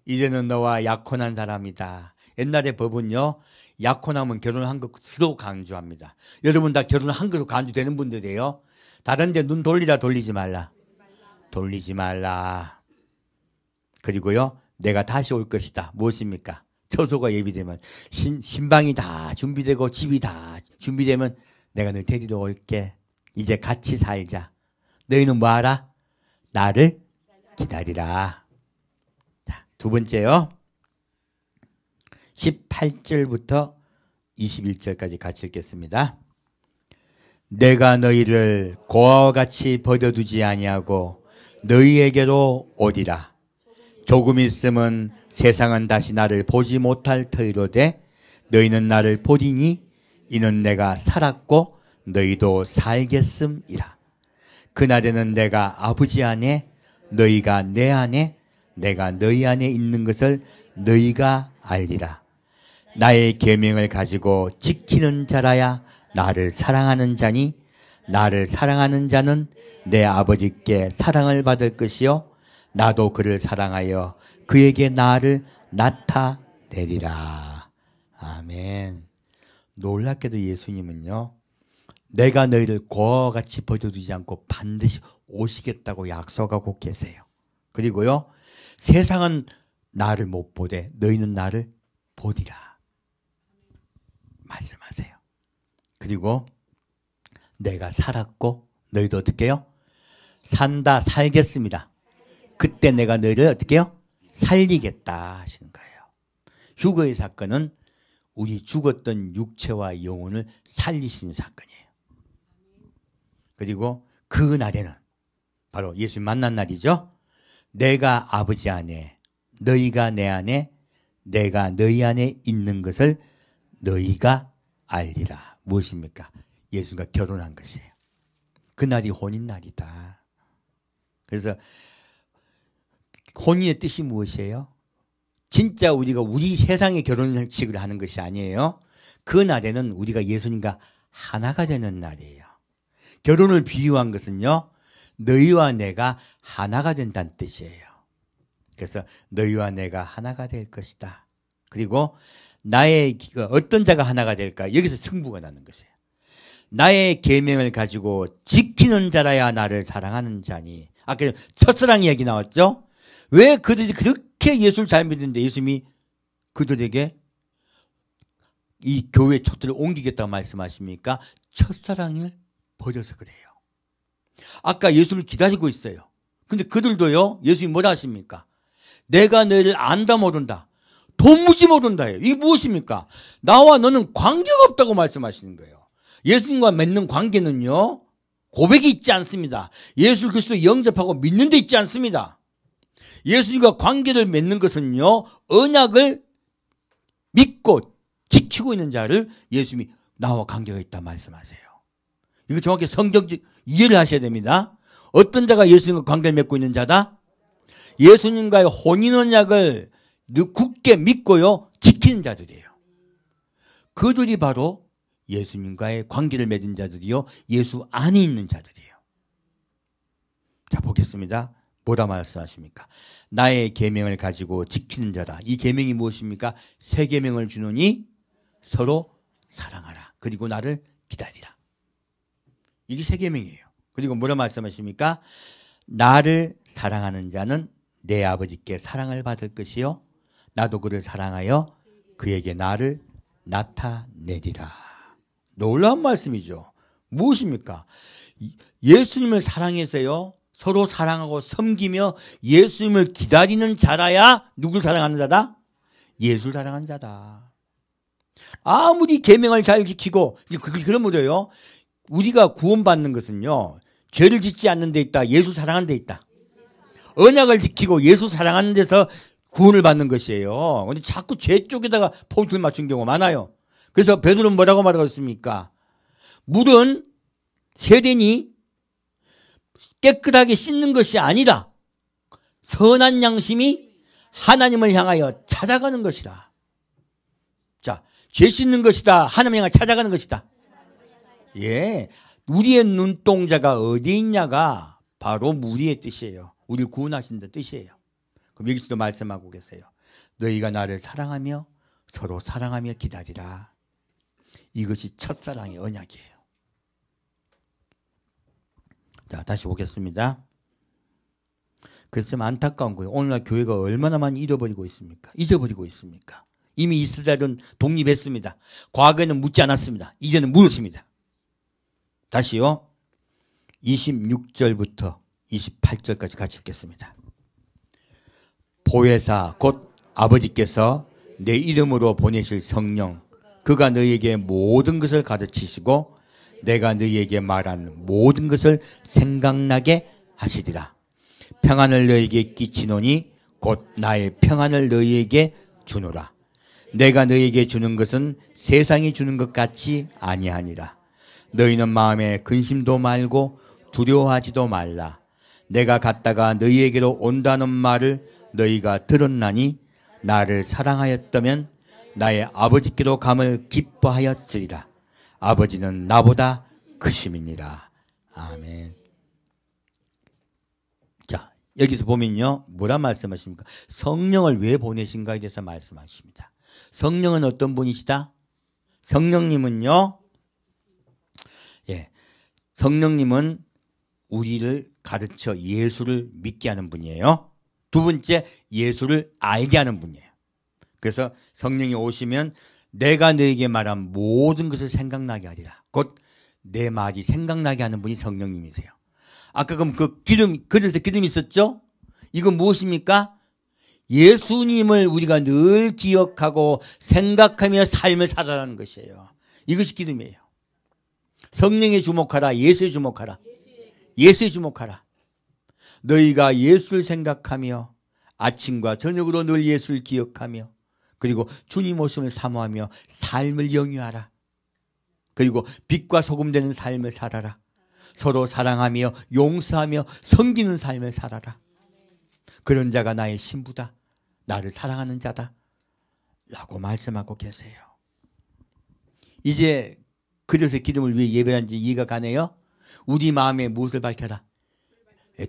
이제는 너와 약혼한 사람이다. 옛날에 법은요, 약혼하면 결혼한 것으로 강조합니다. 여러분 다 결혼한 것으로 강조되는 분들이에요. 다른 데 눈 돌리라 돌리지 말라. 돌리지 말라. 그리고요, 내가 다시 올 것이다. 무엇입니까? 처소가 예비되면 신방이 다 준비되고 집이 다 준비되면 내가 너 데리러 올게. 이제 같이 살자. 너희는 뭐하라? 나를 기다리라. 자, 두 번째요. 18절부터 21절까지 같이 읽겠습니다. 내가 너희를 고아와 같이 버려두지 아니하고 너희에게로 오리라. 조금 있으면 세상은 다시 나를 보지 못할 터이로되 너희는 나를 보리니 이는 내가 살았고 너희도 살겠음이라. 그날에는 내가 아버지 안에 너희가 내 안에 내가 너희 안에 있는 것을 너희가 알리라. 나의 계명을 가지고 지키는 자라야 나를 사랑하는 자니 나를 사랑하는 자는 내 아버지께 사랑을 받을 것이요 나도 그를 사랑하여 그에게 나를 나타내리라. 아멘. 놀랍게도 예수님은요, 내가 너희를 고아와 같이 버려두지 않고 반드시 오시겠다고 약속하고 계세요. 그리고요, 세상은 나를 못 보되 너희는 나를 보리라 말씀하세요. 그리고 내가 살았고 너희도 어떻게 해요? 산다, 살겠습니다. 그때 내가 너희를 어떻게 해요? 살리겠다 하시는 거예요. 휴거의 사건은 우리 죽었던 육체와 영혼을 살리신 사건이에요. 그리고 그 날에는 바로 예수님 만난 날이죠. 내가 아버지 안에 너희가 내 안에 내가 너희 안에 있는 것을 너희가 알리라. 무엇입니까? 예수님과 결혼한 것이에요. 그날이 혼인날이다. 그래서 혼인의 뜻이 무엇이에요? 진짜 우리가 우리 세상의 결혼식을 하는 것이 아니에요. 그 날에는 우리가 예수님과 하나가 되는 날이에요. 결혼을 비유한 것은요, 너희와 내가 하나가 된다는 뜻이에요. 그래서 너희와 내가 하나가 될 것이다. 그리고 나의 어떤 자가 하나가 될까? 여기서 승부가 나는 것이에요. 나의 계명을 가지고 지키는 자라야 나를 사랑하는 자니. 아까 첫사랑 이야기 나왔죠? 왜 그들이 그렇게 예수를 잘 믿는데 예수님이 그들에게 이 교회 촛대를 옮기겠다고 말씀하십니까? 첫사랑을 버려서 그래요. 아까 예수를 기다리고 있어요. 근데 그들도요, 예수님이 뭐라 하십니까? 내가 너희를 안다 모른다. 도무지 모른다예요. 이게 무엇입니까? 나와 너는 관계가 없다고 말씀하시는 거예요. 예수님과 맺는 관계는요, 고백이 있지 않습니다. 예수 그리스도 영접하고 믿는 데 있지 않습니다. 예수님과 관계를 맺는 것은요, 언약을 믿고 지키고 있는 자를 예수님이 나와 관계가 있다 말씀하세요. 이거 정확히 성경 이해를 하셔야 됩니다. 어떤 자가 예수님과 관계를 맺고 있는 자다? 예수님과의 혼인언약을 굳게 믿고요 지키는 자들이에요. 그들이 바로 예수님과의 관계를 맺은 자들이요 예수 안에 있는 자들이에요. 자 보겠습니다. 뭐라 말씀하십니까? 나의 계명을 가지고 지키는 자다. 이 계명이 무엇입니까? 새 계명을 주노니 서로 사랑하라. 그리고 나를 기다리라. 이게 새 계명이에요. 그리고 뭐라 말씀하십니까? 나를 사랑하는 자는 내 아버지께 사랑을 받을 것이요 나도 그를 사랑하여 그에게 나를 나타내리라. 놀라운 말씀이죠. 무엇입니까? 예수님을 사랑해서요 서로 사랑하고 섬기며 예수님을 기다리는 자라야 누굴 사랑하는 자다? 예수를 사랑하는 자다. 아무리 계명을 잘 지키고 그게 그런 거예요. 우리가 구원받는 것은요 죄를 짓지 않는 데 있다. 예수 사랑하는 데 있다. 언약을 지키고 예수 사랑하는 데서 구원을 받는 것이에요. 근데 자꾸 죄 쪽에다가 포인트를 맞춘 경우가 많아요. 그래서 베드로는 뭐라고 말하고 있습니까? 물은 세대니 깨끗하게 씻는 것이 아니라 선한 양심이 하나님을 향하여 찾아가는 것이다. 자, 죄 씻는 것이다. 하나님을 향하여 찾아가는 것이다. 예, 우리의 눈동자가 어디 있냐가 바로 우리의 뜻이에요. 우리 구원하신다는 뜻이에요. 그럼 여기서도 말씀하고 계세요. 너희가 나를 사랑하며 서로 사랑하며 기다리라. 이것이 첫사랑의 언약이에요. 자, 다시 보겠습니다. 그래서 좀 안타까운 거예요. 오늘날 교회가 얼마나 많이 잊어버리고 있습니까? 이미 이스라엘은 독립했습니다. 과거에는 묻지 않았습니다. 이제는 물었습니다. 다시요. 26절부터 28절까지 같이 읽겠습니다. 보혜사 곧 아버지께서 내 이름으로 보내실 성령 그가 너희에게 모든 것을 가르치시고 내가 너희에게 말한 모든 것을 생각나게 하시리라. 평안을 너희에게 끼치노니 곧 나의 평안을 너희에게 주노라. 내가 너희에게 주는 것은 세상이 주는 것 같이 아니하니라. 너희는 마음에 근심도 말고 두려워하지도 말라. 내가 갔다가 너희에게로 온다는 말을 너희가 들었나니 나를 사랑하였다면 나의 아버지께로 감을 기뻐하였으리라. 아버지는 나보다 크심이니라. 아멘. 자, 여기서 보면요. 뭐라 말씀하십니까? 성령을 왜 보내신가에 대해서 말씀하십니다. 성령은 어떤 분이시다? 성령님은요. 예. 성령님은 우리를 가르쳐 예수를 믿게 하는 분이에요. 두 번째, 예수를 알게 하는 분이에요. 그래서 성령이 오시면 내가 너에게 말한 모든 것을 생각나게 하리라. 곧 내 말이 생각나게 하는 분이 성령님이세요. 아까 그럼 그 기름, 그릇에 기름이 있었죠? 이건 무엇입니까? 예수님을 우리가 늘 기억하고 생각하며 삶을 살아가는 것이에요. 이것이 기름이에요. 성령에 주목하라. 예수에 주목하라. 예수에 주목하라. 너희가 예수를 생각하며 아침과 저녁으로 늘 예수를 기억하며 그리고 주님 오심을 사모하며 삶을 영위하라. 그리고 빛과 소금 되는 삶을 살아라. 서로 사랑하며 용서하며 섬기는 삶을 살아라. 그런 자가 나의 신부다. 나를 사랑하는 자다. 라고 말씀하고 계세요. 이제 그릇에 기름을 왜 예배하는지 이해가 가네요. 우리 마음에 무엇을 밝혀라?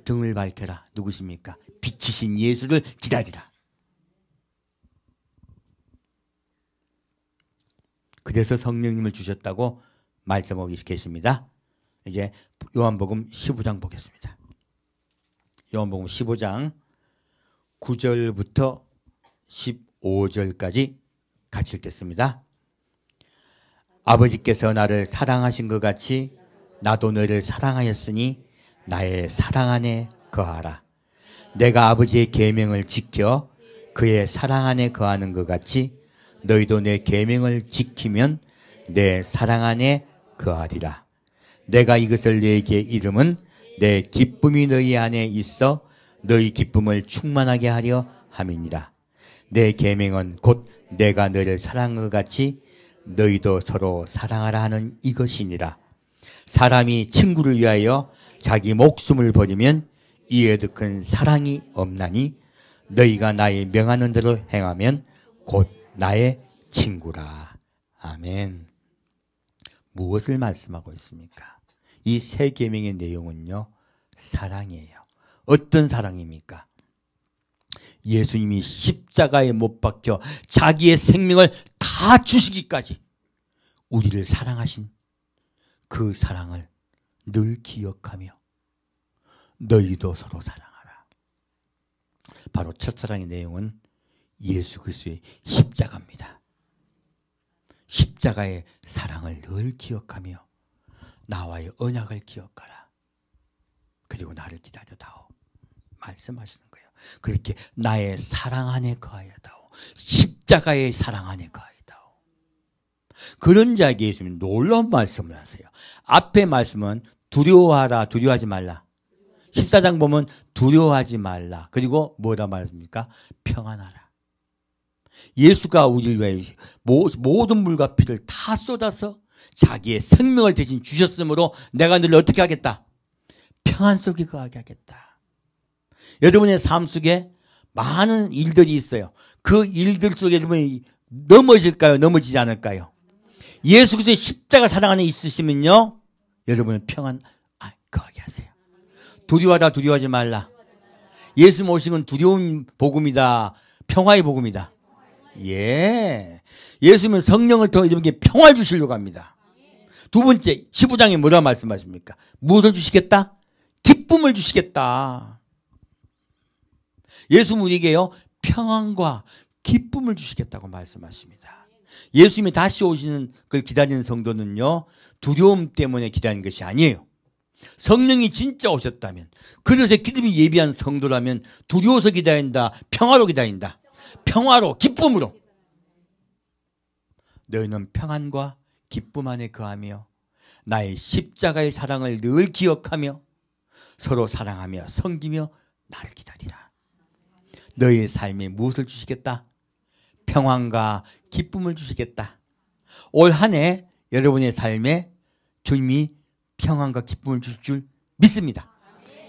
등을 밝혀라. 누구십니까? 빛이신 예수를 기다리라. 그래서 성령님을 주셨다고 말씀하고 계십니다. 이제 요한복음 15장 보겠습니다. 요한복음 15장 9절부터 15절까지 같이 읽겠습니다. 아버지께서 나를 사랑하신 것 같이 나도 너를 사랑하였으니 나의 사랑 안에 거하라. 내가 아버지의 계명을 지켜 그의 사랑 안에 거하는 것 같이 너희도 내 계명을 지키면 내 사랑 안에 거하리라. 내가 이것을 너희에게 이름은 내 기쁨이 너희 안에 있어 너희 기쁨을 충만하게 하려 함이니라. 내 계명은 곧 내가 너를 사랑한 것 같이 너희도 서로 사랑하라 하는 이것이니라. 사람이 친구를 위하여 자기 목숨을 버리면 이에 더 큰 사랑이 없나니 너희가 나의 명하는 대로 행하면 곧 나의 친구라. 아멘. 무엇을 말씀하고 있습니까? 이 세 계명의 내용은요, 사랑이에요. 어떤 사랑입니까? 예수님이 십자가에 못 박혀 자기의 생명을 다 주시기까지 우리를 사랑하신 그 사랑을 늘 기억하며 너희도 서로 사랑하라. 바로 첫사랑의 내용은 예수 그리스도의 십자가입니다. 십자가의 사랑을 늘 기억하며 나와의 언약을 기억하라. 그리고 나를 기다려다오. 말씀하시는 거예요. 그렇게 나의 사랑 안에 거하여다오. 십자가의 사랑 안에 거하여다오. 그런 자에게 예수님이 놀라운 말씀을 하세요. 앞에 말씀은 두려워하라, 두려워하지 말라. 14장 보면 두려워하지 말라. 그리고 뭐라 말했습니까? 평안하라. 예수가 우리를 위해 모든 물과 피를 다 쏟아서 자기의 생명을 대신 주셨으므로 내가 늘 어떻게 하겠다? 평안 속에 거하게 하겠다. 여러분의 삶 속에 많은 일들이 있어요. 그 일들 속에 여러분이 넘어질까요? 넘어지지 않을까요? 예수 그리스도의 십자가 사랑 안에 있으시면요, 여러분은 평안 거하게 하세요. 두려워하다, 두려워하지 말라. 예수 오신 건 두려운 복음이다. 평화의 복음이다. 예. 예수님은 성령을 통해 여러분에게 평화를 주시려고 합니다. 두 번째, 15장에 뭐라 말씀하십니까? 무엇을 주시겠다? 기쁨을 주시겠다. 예수는 우리에게요, 평안과 기쁨을 주시겠다고 말씀하십니다. 예수님이 다시 오시는 걸 기다리는 성도는요, 두려움 때문에 기다리는 것이 아니에요. 성령이 진짜 오셨다면, 그래서 기름이 예비한 성도라면 두려워서 기다린다, 평화로 기다린다. 평화로, 기쁨으로. 너희는 평안과 기쁨 안에 거하며 나의 십자가의 사랑을 늘 기억하며 서로 사랑하며 섬기며 나를 기다리라. 너희의 삶에 무엇을 주시겠다? 평안과 기쁨을 주시겠다. 올 한 해 여러분의 삶에 주님이 평안과 기쁨을 주실 줄 믿습니다.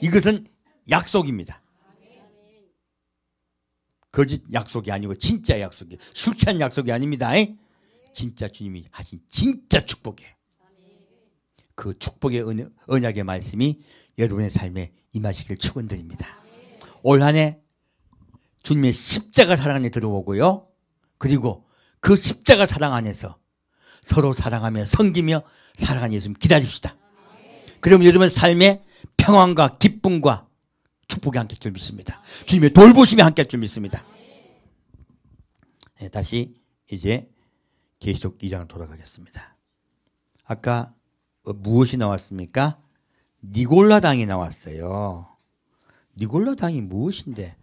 이것은 약속입니다. 거짓 약속이 아니고 진짜 약속이에요. 술 취한 약속이 아닙니다. 진짜 주님이 하신 진짜 축복이에요. 그 축복의 언약의 말씀이 여러분의 삶에 임하시길 축원드립니다. 올 한 해 주님의 십자가 사랑 안에 들어오고요. 그리고 그 십자가 사랑 안에서 서로 사랑하며 섬기며 살아가는 예수님 기다립시다. 그러면 여러분 삶에 평안과 기쁨과 축복이 함께할 줄 믿습니다. 주님의 돌보심이 함께할 줄 믿습니다. 네, 다시 이제 계시록 2장으로 돌아가겠습니다. 아까 무엇이 나왔습니까? 니골라당이 나왔어요. 니골라당이 무엇인데?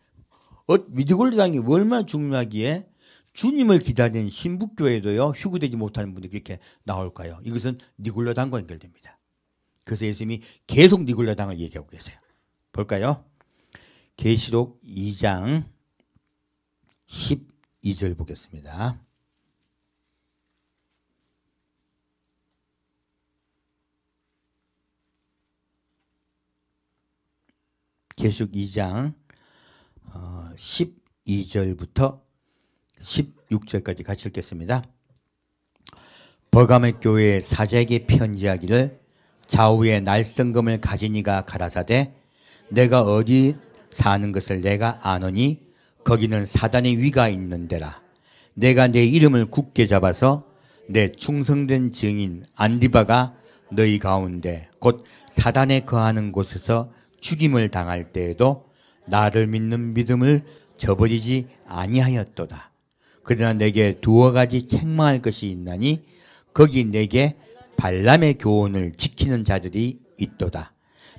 니골라당이 얼마나 중요하기에 주님을 기다리는 신북교회도요, 휴구되지 못하는 분들이 그렇게 나올까요? 이것은 니골라당과 연결됩니다. 그래서 예수님이 계속 니골라당을 얘기하고 계세요. 볼까요? 계시록 2장 12절 보겠습니다. 계시록 2장 12절부터 16절까지 같이 읽겠습니다. 버가모 교회의 사자에게 편지하기를 좌우에 날성금을 가진 이가 가라사대 내가 어디 사는 것을 내가 아노니 거기는 사단의 위가 있는 데라. 내가 내 이름을 굳게 잡아서 내 충성된 증인 안디바가 너희 가운데 곧 사단에 거하는 곳에서 죽임을 당할 때에도 나를 믿는 믿음을 저버리지 아니하였도다. 그러나 내게 두어 가지 책망할 것이 있나니 거기 내게 발람의 교훈을 지키는 자들이 있도다.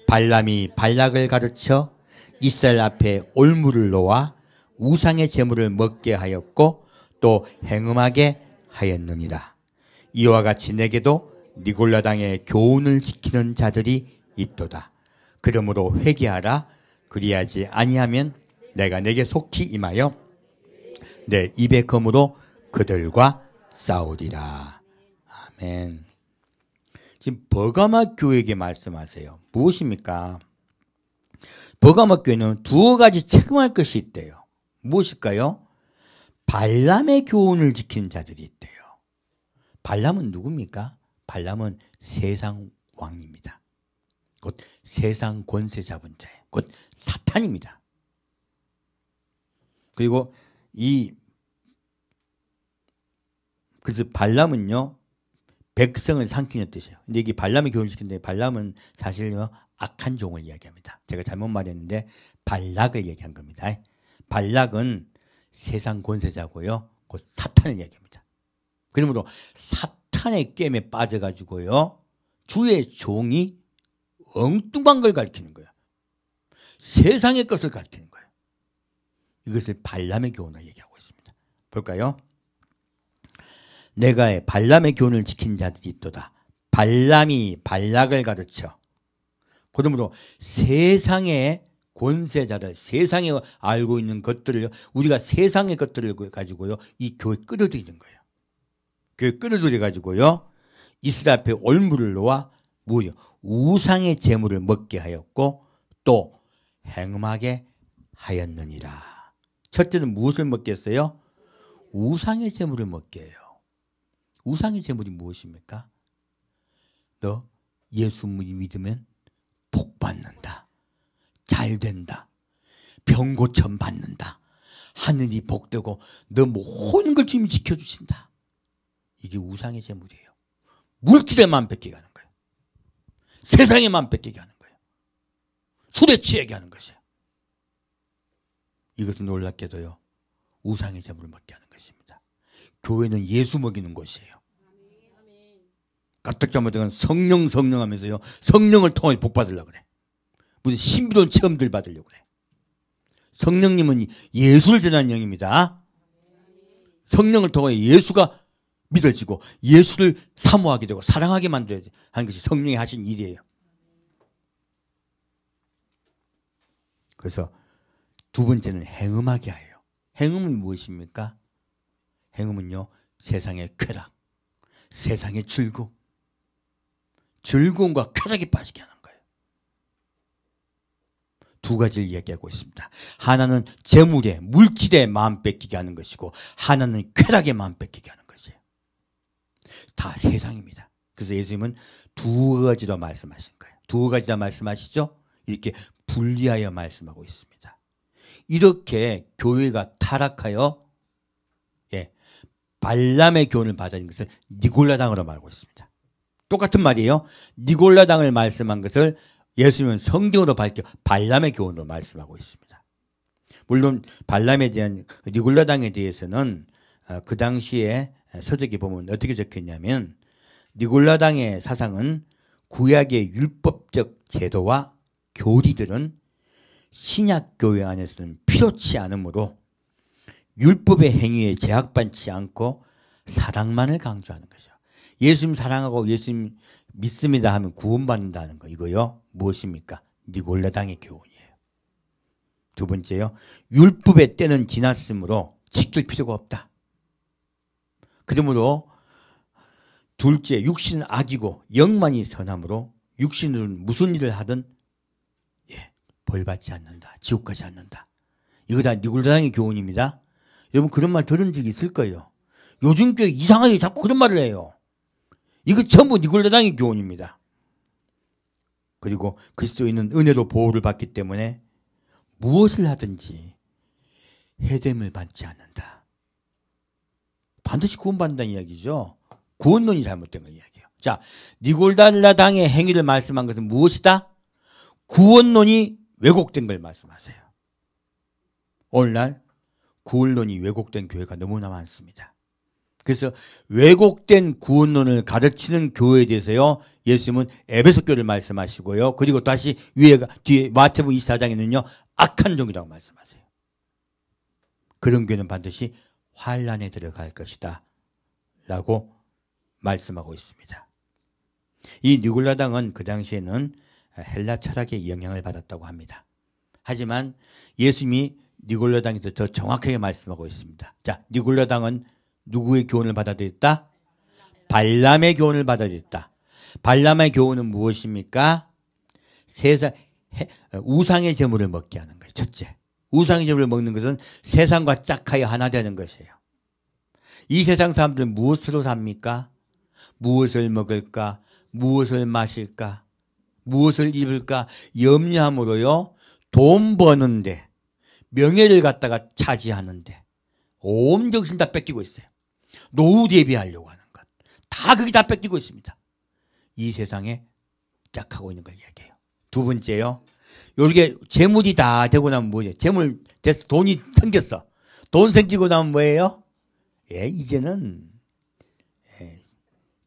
발람이 발락을 가르쳐 이스라엘 앞에 올무를 놓아 우상의 제물을 먹게 하였고 또 행음하게 하였느니라. 이와 같이 내게도 니골라당의 교훈을 지키는 자들이 있도다. 그러므로 회개하라. 그리하지 아니하면 내가 내게 속히 임하여 내 입의 검으로 그들과 싸우리라. 아멘. 지금 버가마 교회에게 말씀하세요. 무엇입니까? 버가마 교회는 두어 가지 책임할 것이 있대요. 무엇일까요? 발람의 교훈을 지키는 자들이 있대요. 발람은 누굽니까? 발람은 세상 왕입니다. 곧 세상 권세 잡은 자예요. 곧 사탄입니다. 그리고 그래서 발람은요, 백성을 삼키는 뜻이에요. 근데 이게 발람의 교훈을 지키는데, 발람은 사실요, 악한 종을 이야기합니다. 제가 잘못 말했는데, 발락을 얘기한 겁니다. 발락은 세상 권세자고요, 곧 사탄을 얘기합니다. 그러므로 사탄의 깸에 빠져가지고요, 주의 종이 엉뚱한 걸 가르치는 거예요. 세상의 것을 가르치는 거예요. 이것을 발람의 교훈을 얘기하고 있습니다. 볼까요? 내가 발람의 교훈을 지킨 자들이 있도다. 발람이 발락을 가르쳐. 그러므로 세상의 권세자들, 세상에 알고 있는 것들을, 우리가 세상의 것들을 가지고요, 이 교회 끌어들이는 거예요. 교회 끌어들여 가지고요, 이스라엘 앞에 올무를 놓아 뭐요? 우상의 재물을 먹게 하였고 또 행음하게 하였느니라. 첫째는 무엇을 먹게 했어요? 우상의 재물을 먹게 해요. 우상의 재물이 무엇입니까? 너 예수 믿으면 복 받는다. 잘 된다. 병 고침 받는다. 하늘이 복되고 너 모든 걸 주님이 지켜주신다. 이게 우상의 재물이에요. 물질에만 뺏기게 하는 거예요. 세상에만 뺏기게 하는 거예요. 술에 취하게 하는 것이에요. 이것은 놀랍게도요, 우상의 재물을 먹게 하는 것입니다. 교회는 예수 먹이는 곳이에요. 까딱 잘못하면 성령 하면서요, 성령을 통해 복 받으려고 그래. 무슨 신비로운 체험들 받으려고 그래. 성령님은 예수를 전하는 영입니다. 성령을 통해 예수가 믿어지고 예수를 사모하게 되고 사랑하게 만들어야 하는 것이 성령이 하신 일이에요. 그래서 두 번째는 행음하게 하여요. 행음은 무엇입니까? 행음은요, 세상의 쾌락, 세상의 즐거움과 쾌락이 빠지게 하는 거예요. 두 가지를 얘기하고 있습니다. 하나는 재물에, 물질에 마음 뺏기게 하는 것이고, 하나는 쾌락에 마음 뺏기게 하는 것이에요. 다 세상입니다. 그래서 예수님은 두 가지로 말씀하신 거예요. 두 가지나 말씀하시죠? 이렇게 분리하여 말씀하고 있습니다. 이렇게 교회가 타락하여 발람의 교훈을 받은 것을 니골라당으로 말하고 있습니다. 똑같은 말이에요. 니골라당을 말씀한 것을 예수님은 성경으로 밝혀 발람의 교훈으로 말씀하고 있습니다. 물론 발람에 대한 니골라당에 대해서는 그 당시에 서적에 보면 어떻게 적혀있냐면, 니골라당의 사상은 구약의 율법적 제도와 교리들은 신약교회 안에서는 필요치 않으므로 율법의 행위에 제약받지 않고 사랑만을 강조하는 거죠. 예수님 사랑하고 예수님 믿습니다 하면 구원받는다는 거, 이거요, 무엇입니까? 니골라당의 교훈이에요. 두 번째요, 율법의 때는 지났으므로 지킬 필요가 없다. 그러므로 둘째, 육신은 악이고 영만이 선함으로 육신은 무슨 일을 하든 벌받지 않는다. 지옥 가지 않는다. 이거 다 니골라당의 교훈입니다. 여러분 그런 말 들은 적이 있을 거예요. 요즘 교회 이상하게 자꾸 그런 말을 해요. 이거 전부 니골라당의 교훈입니다. 그리고 그리스도에 있는 은혜로 보호를 받기 때문에 무엇을 하든지 해됨을 받지 않는다. 반드시 구원받는다는 이야기죠. 구원론이 잘못된 걸 이야기해요. 자, 니골라당의 행위를 말씀한 것은 무엇이다? 구원론이 왜곡된 걸 말씀하세요. 오늘날 구원론이 왜곡된 교회가 너무나 많습니다. 그래서 왜곡된 구원론을 가르치는 교회에 대해서요, 예수님은 에베소 교회를 말씀하시고요, 그리고 다시 뒤에 마태복음 24장에는요 악한 종이라고 말씀하세요. 그런 교회는 반드시 환란에 들어갈 것이다 라고 말씀하고 있습니다. 이 니골라당은 그 당시에는 헬라 철학의 영향을 받았다고 합니다. 하지만 예수님이 니골라당에서 더 정확하게 말씀하고 있습니다. 자, 니골라당은 누구의 교훈을 받아들였다? 발람의 교훈을 받아들였다. 발람의 교훈은 무엇입니까? 우상의 제물을 먹게 하는 거예요. 첫째, 우상의 제물을 먹는 것은 세상과 짝하여 하나 되는 것이에요. 이 세상 사람들은 무엇으로 삽니까? 무엇을 먹을까? 무엇을 마실까? 무엇을 입을까? 염려함으로요, 돈 버는데, 명예를 갖다가 차지하는데 온 정신 다 뺏기고 있어요. 노후 대비하려고 하는 것. 다 그게 다 뺏기고 있습니다. 이 세상에 짝하고 있는 걸 이야기해요. 두 번째요. 요게 재물이 다 되고 나면 뭐예요? 재물 돼서 돈이 생겼어. 돈 생기고 나면 뭐예요? 이제는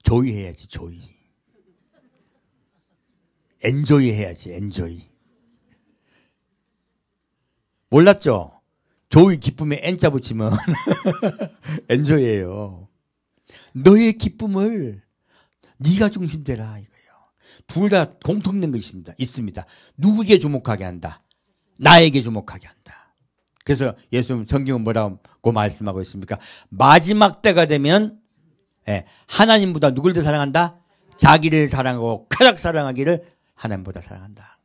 조이 해야지, 조이. 엔조이 해야지, 엔조이. 몰랐죠? 조이 기쁨에 N자 붙이면 엔조이예요. 너의 기쁨을 네가 중심되라 이거예요. 둘 다 공통된 것이 있습니다. 누구에게 주목하게 한다? 나에게 주목하게 한다. 그래서 예수님 성경은 뭐라고 말씀하고 있습니까? 마지막 때가 되면 하나님보다 누굴 더 사랑한다? 자기를 사랑하고 쾌락 사랑하기를 하나님보다 사랑한다.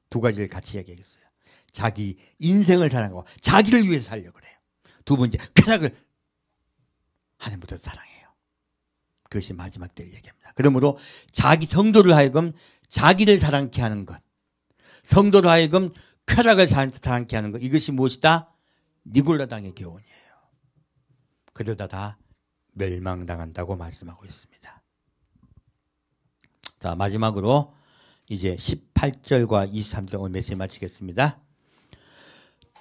두 가지를 같이 얘기하겠어요. 자기 인생을 사랑하고 자기를 위해서 살려고 그래요. 두 번째, 쾌락을 하나님보다 사랑해요. 그것이 마지막 때를 얘기합니다. 그러므로 자기 성도를 하여금 자기를 사랑케 하는 것, 성도를 하여금 쾌락을 사랑케 하는 것, 이것이 무엇이다? 니골라당의 교훈이에요. 그러다 다 멸망당한다고 말씀하고 있습니다. 자, 마지막으로 이제 18절과 23절 오늘 메시지 마치겠습니다.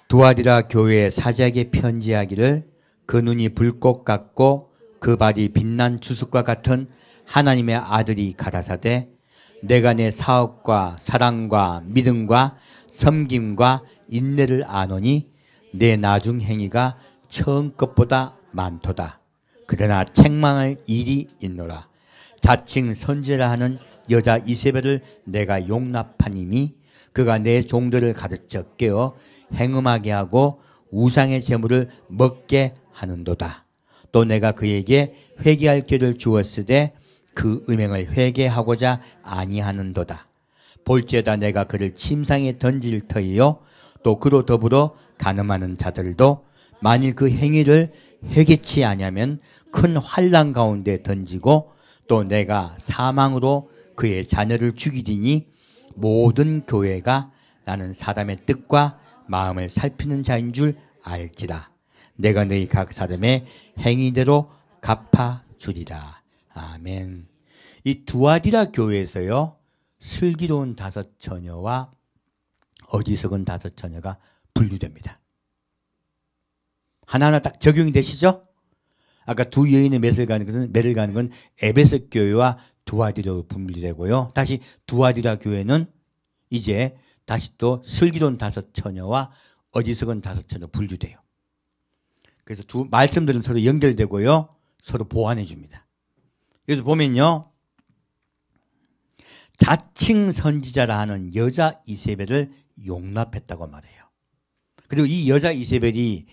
두아디라 교회의 사자에게 편지하기를 그 눈이 불꽃 같고 그 발이 빛난 주석과 같은 하나님의 아들이 가라사대 내가 내 사업과 사랑과 믿음과 섬김과 인내를 아노니 내 나중 행위가 처음 것보다 많도다. 그러나 책망할 일이 있노라. 자칭 선지라 하는 여자 이세벨을 내가 용납하니미 그가 내 종들을 가르쳐 깨어 행음하게 하고 우상의 제물을 먹게 하는도다. 또 내가 그에게 회개할 길을 주었으되 그 음행을 회개하고자 아니하는도다. 볼지어다 내가 그를 침상에 던질 터이요 또 그로 더불어 간음하는 자들도 만일 그 행위를 회개치 아니하면 큰 환난 가운데 던지고 또 내가 사망으로 그의 자녀를 죽이리니 모든 교회가 나는 사람의 뜻과 마음을 살피는 자인 줄 알지라. 내가 너희 각 사람의 행위대로 갚아주리라. 아멘. 이 두아디라 교회에서요, 슬기로운 5 처녀와 어리석은 5 처녀가 분류됩니다. 하나하나 딱 적용이 되시죠? 아까 두 여인의 매를 가는 건 에베소 교회와 두아디라로 분류되고요. 다시 두아디라 교회는 이제 다시 또 슬기로운 5 처녀와 어리석은 5 처녀 분류돼요. 그래서 두 말씀들은 서로 연결되고요. 서로 보완해 줍니다. 여기서 보면요. 자칭 선지자라 하는 여자 이세벨을 용납했다고 말해요. 그리고 이 여자 이세벨이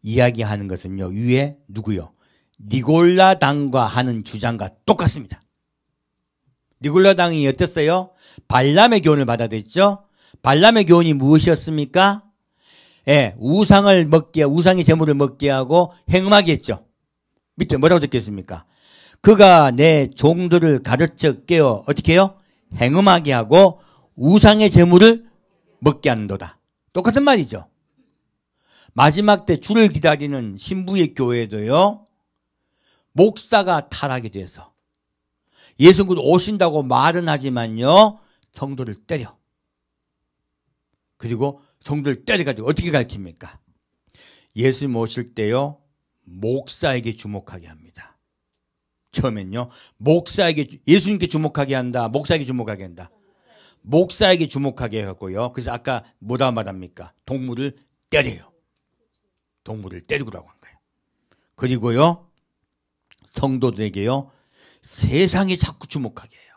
이야기하는 것은요. 위에 누구요? 니골라당과 하는 주장과 똑같습니다. 니골라당이 어땠어요? 발람의 교훈을 받아들였죠. 발람의 교훈이 무엇이었습니까? 우상의 제물을 먹게 하고 행음하게 했죠. 밑에 뭐라고 적혔습니까? 그가 내 종들을 가르쳐 깨어 어떻게 해요? 행음하게 하고 우상의 제물을 먹게 하는도다. 똑같은 말이죠. 마지막 때 주를 기다리는 신부의 교회도요. 목사가 타락이 돼서 예수님 오신다고 말은 하지만요. 성도를 때려. 그리고 성도를 때려가지고 어떻게 가르칩니까? 예수님 오실 때요. 목사에게 주목하게 합니다. 처음엔요. 예수님께 주목하게 한다. 목사에게 주목하게 한다. 목사에게 주목하게 하고요. 그래서 아까 뭐라 말합니까? 동물을 때려요. 동물을 때리고라고 한 거예요. 그리고요. 성도들에게요. 세상에 자꾸 주목하게 해요.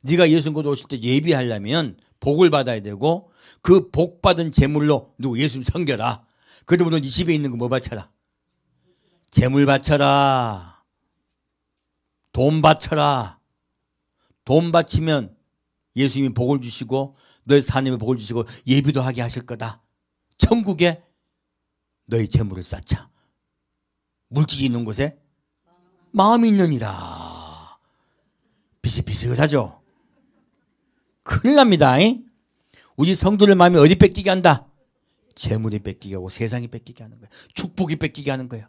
네가 예수님 곧 오실 때 예비하려면 복을 받아야 되고 그 복 받은 제물로 누구 예수님 섬겨라. 그러므로 네 집에 있는 거 뭐 바쳐라? 제물 바쳐라. 돈 바쳐라. 돈 바치면 예수님이 복을 주시고 너의 사님의 복을 주시고 예비도 하게 하실 거다. 천국에 너의 재물을 쌓자. 물질이 있는 곳에 마음이 있느니라. 비슷비슷하죠? 큰일 납니다. 우리 성도들 마음이 어디 뺏기게 한다? 재물이 뺏기게 하고 세상이 뺏기게 하는 거예요. 축복이 뺏기게 하는 거예요.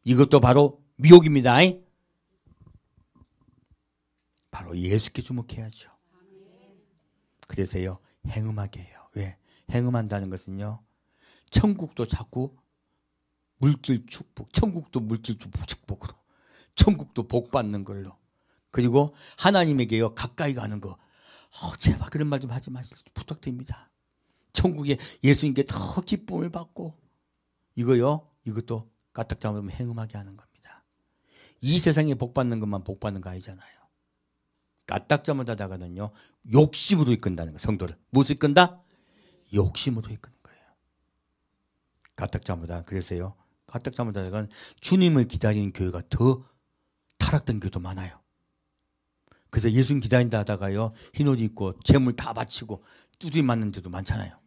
이것도 바로 미혹입니다. 바로 예수께 주목해야죠. 그래서요, 행음하게 해요. 왜? 행음한다는 것은요, 천국도 자꾸 물질 축복, 천국도 물질 축복으로, 천국도 복 받는 걸로, 그리고 하나님에게요 가까이 가는 거. 제발 그런 말 좀 하지 마시고 부탁드립니다. 천국에 예수님께 더 기쁨을 받고, 이것도 까딱 잘못하면 행음하게 하는 겁니다. 이 세상에 복 받는 것만 복 받는 거 아니잖아요. 까딱 잘못하다가는요 욕심으로 이끈다는 거예요. 성도를 무엇을 이끈다? 욕심으로 이끄는 거예요. 까딱 잘못하다. 그래서요, 까딱 잘못하다가 주님을 기다리는 교회가 더 타락된 교회도 많아요. 그래서 예수님 기다린다 하다가요, 흰옷 입고 재물 다 바치고 두드리 맞는 데도 많잖아요.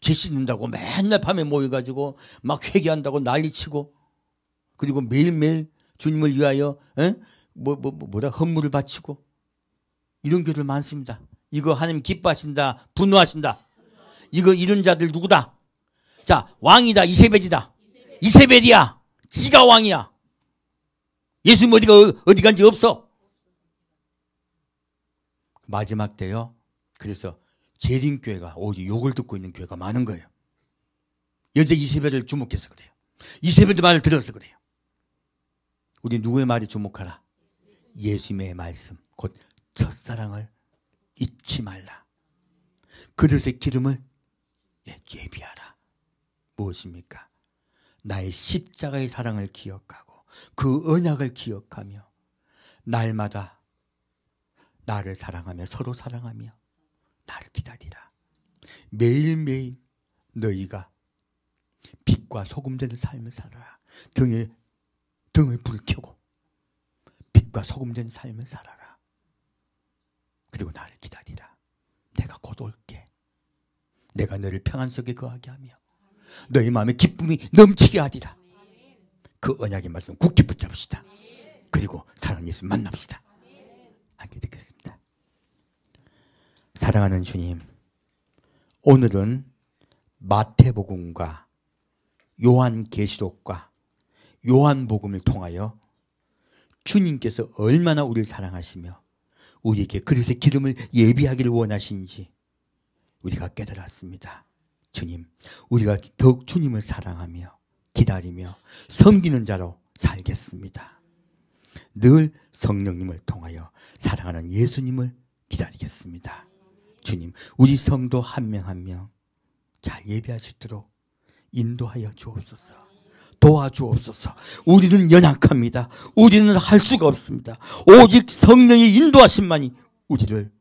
죄 씻는다고 맨날 밤에 모여가지고 막 회개한다고 난리치고, 그리고 매일매일 주님을 위하여 헌물을 바치고, 이런 교회들 많습니다. 이거 하나님 기뻐하신다, 분노하신다. 이런 자들 누구다? 자, 왕이다, 이세벨이다. 이세벨이야. 지가 왕이야. 예수님 어디 간지 없어. 마지막 때요, 그래서 재림교회가 오히려 욕을 듣고 있는 교회가 많은 거예요. 여자 이세벨을 주목해서 그래요. 이세벨도 말을 들어서 그래요. 우리 누구의 말에 주목하라? 예수님의 말씀, 곧 첫사랑을 잊지 말라. 그릇의 기름을 예비하라. 무엇입니까? 나의 십자가의 사랑을 기억하고 그 언약을 기억하며 날마다 나를 사랑하며 서로 사랑하며 나를 기다리라. 매일매일 너희가 빛과 소금 되는 삶을 살아라. 등을 불켜고 빛과 소금 된 삶을 살아라. 그리고 나를 기다리라. 내가 곧 올게. 내가 너를 평안 속에 거하게 하며 너희 마음에 기쁨이 넘치게 하리라. 그 언약의 말씀 굳게 붙잡읍시다. 그리고 사랑하는 예수 만납시다. 함께 듣겠습니다. 사랑하는 주님, 오늘은 마태복음과 요한계시록과 요한복음을 통하여 주님께서 얼마나 우리를 사랑하시며 우리에게 그릇의 기름을 예비하기를 원하시는지 우리가 깨달았습니다. 주님, 우리가 더욱 주님을 사랑하며 기다리며 섬기는 자로 살겠습니다. 늘 성령님을 통하여 사랑하는 예수님을 기다리겠습니다. 주님, 우리 성도 한 명 한 명 잘 예배할 수 있도록 인도하여 주옵소서. 도와주옵소서. 우리는 연약합니다. 우리는 할 수가 없습니다. 오직 성령의 인도하심만이 우리를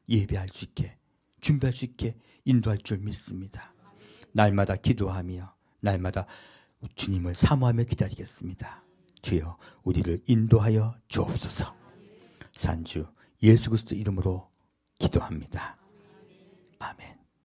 예배할 수 있게, 준비할 수 있게 인도할 줄 믿습니다. 날마다 기도하며 날마다 주님을 사모하며 기다리겠습니다. 주여, 우리를 인도하여 주옵소서. 산주 예수 그리스도 이름으로 기도합니다. 아멘.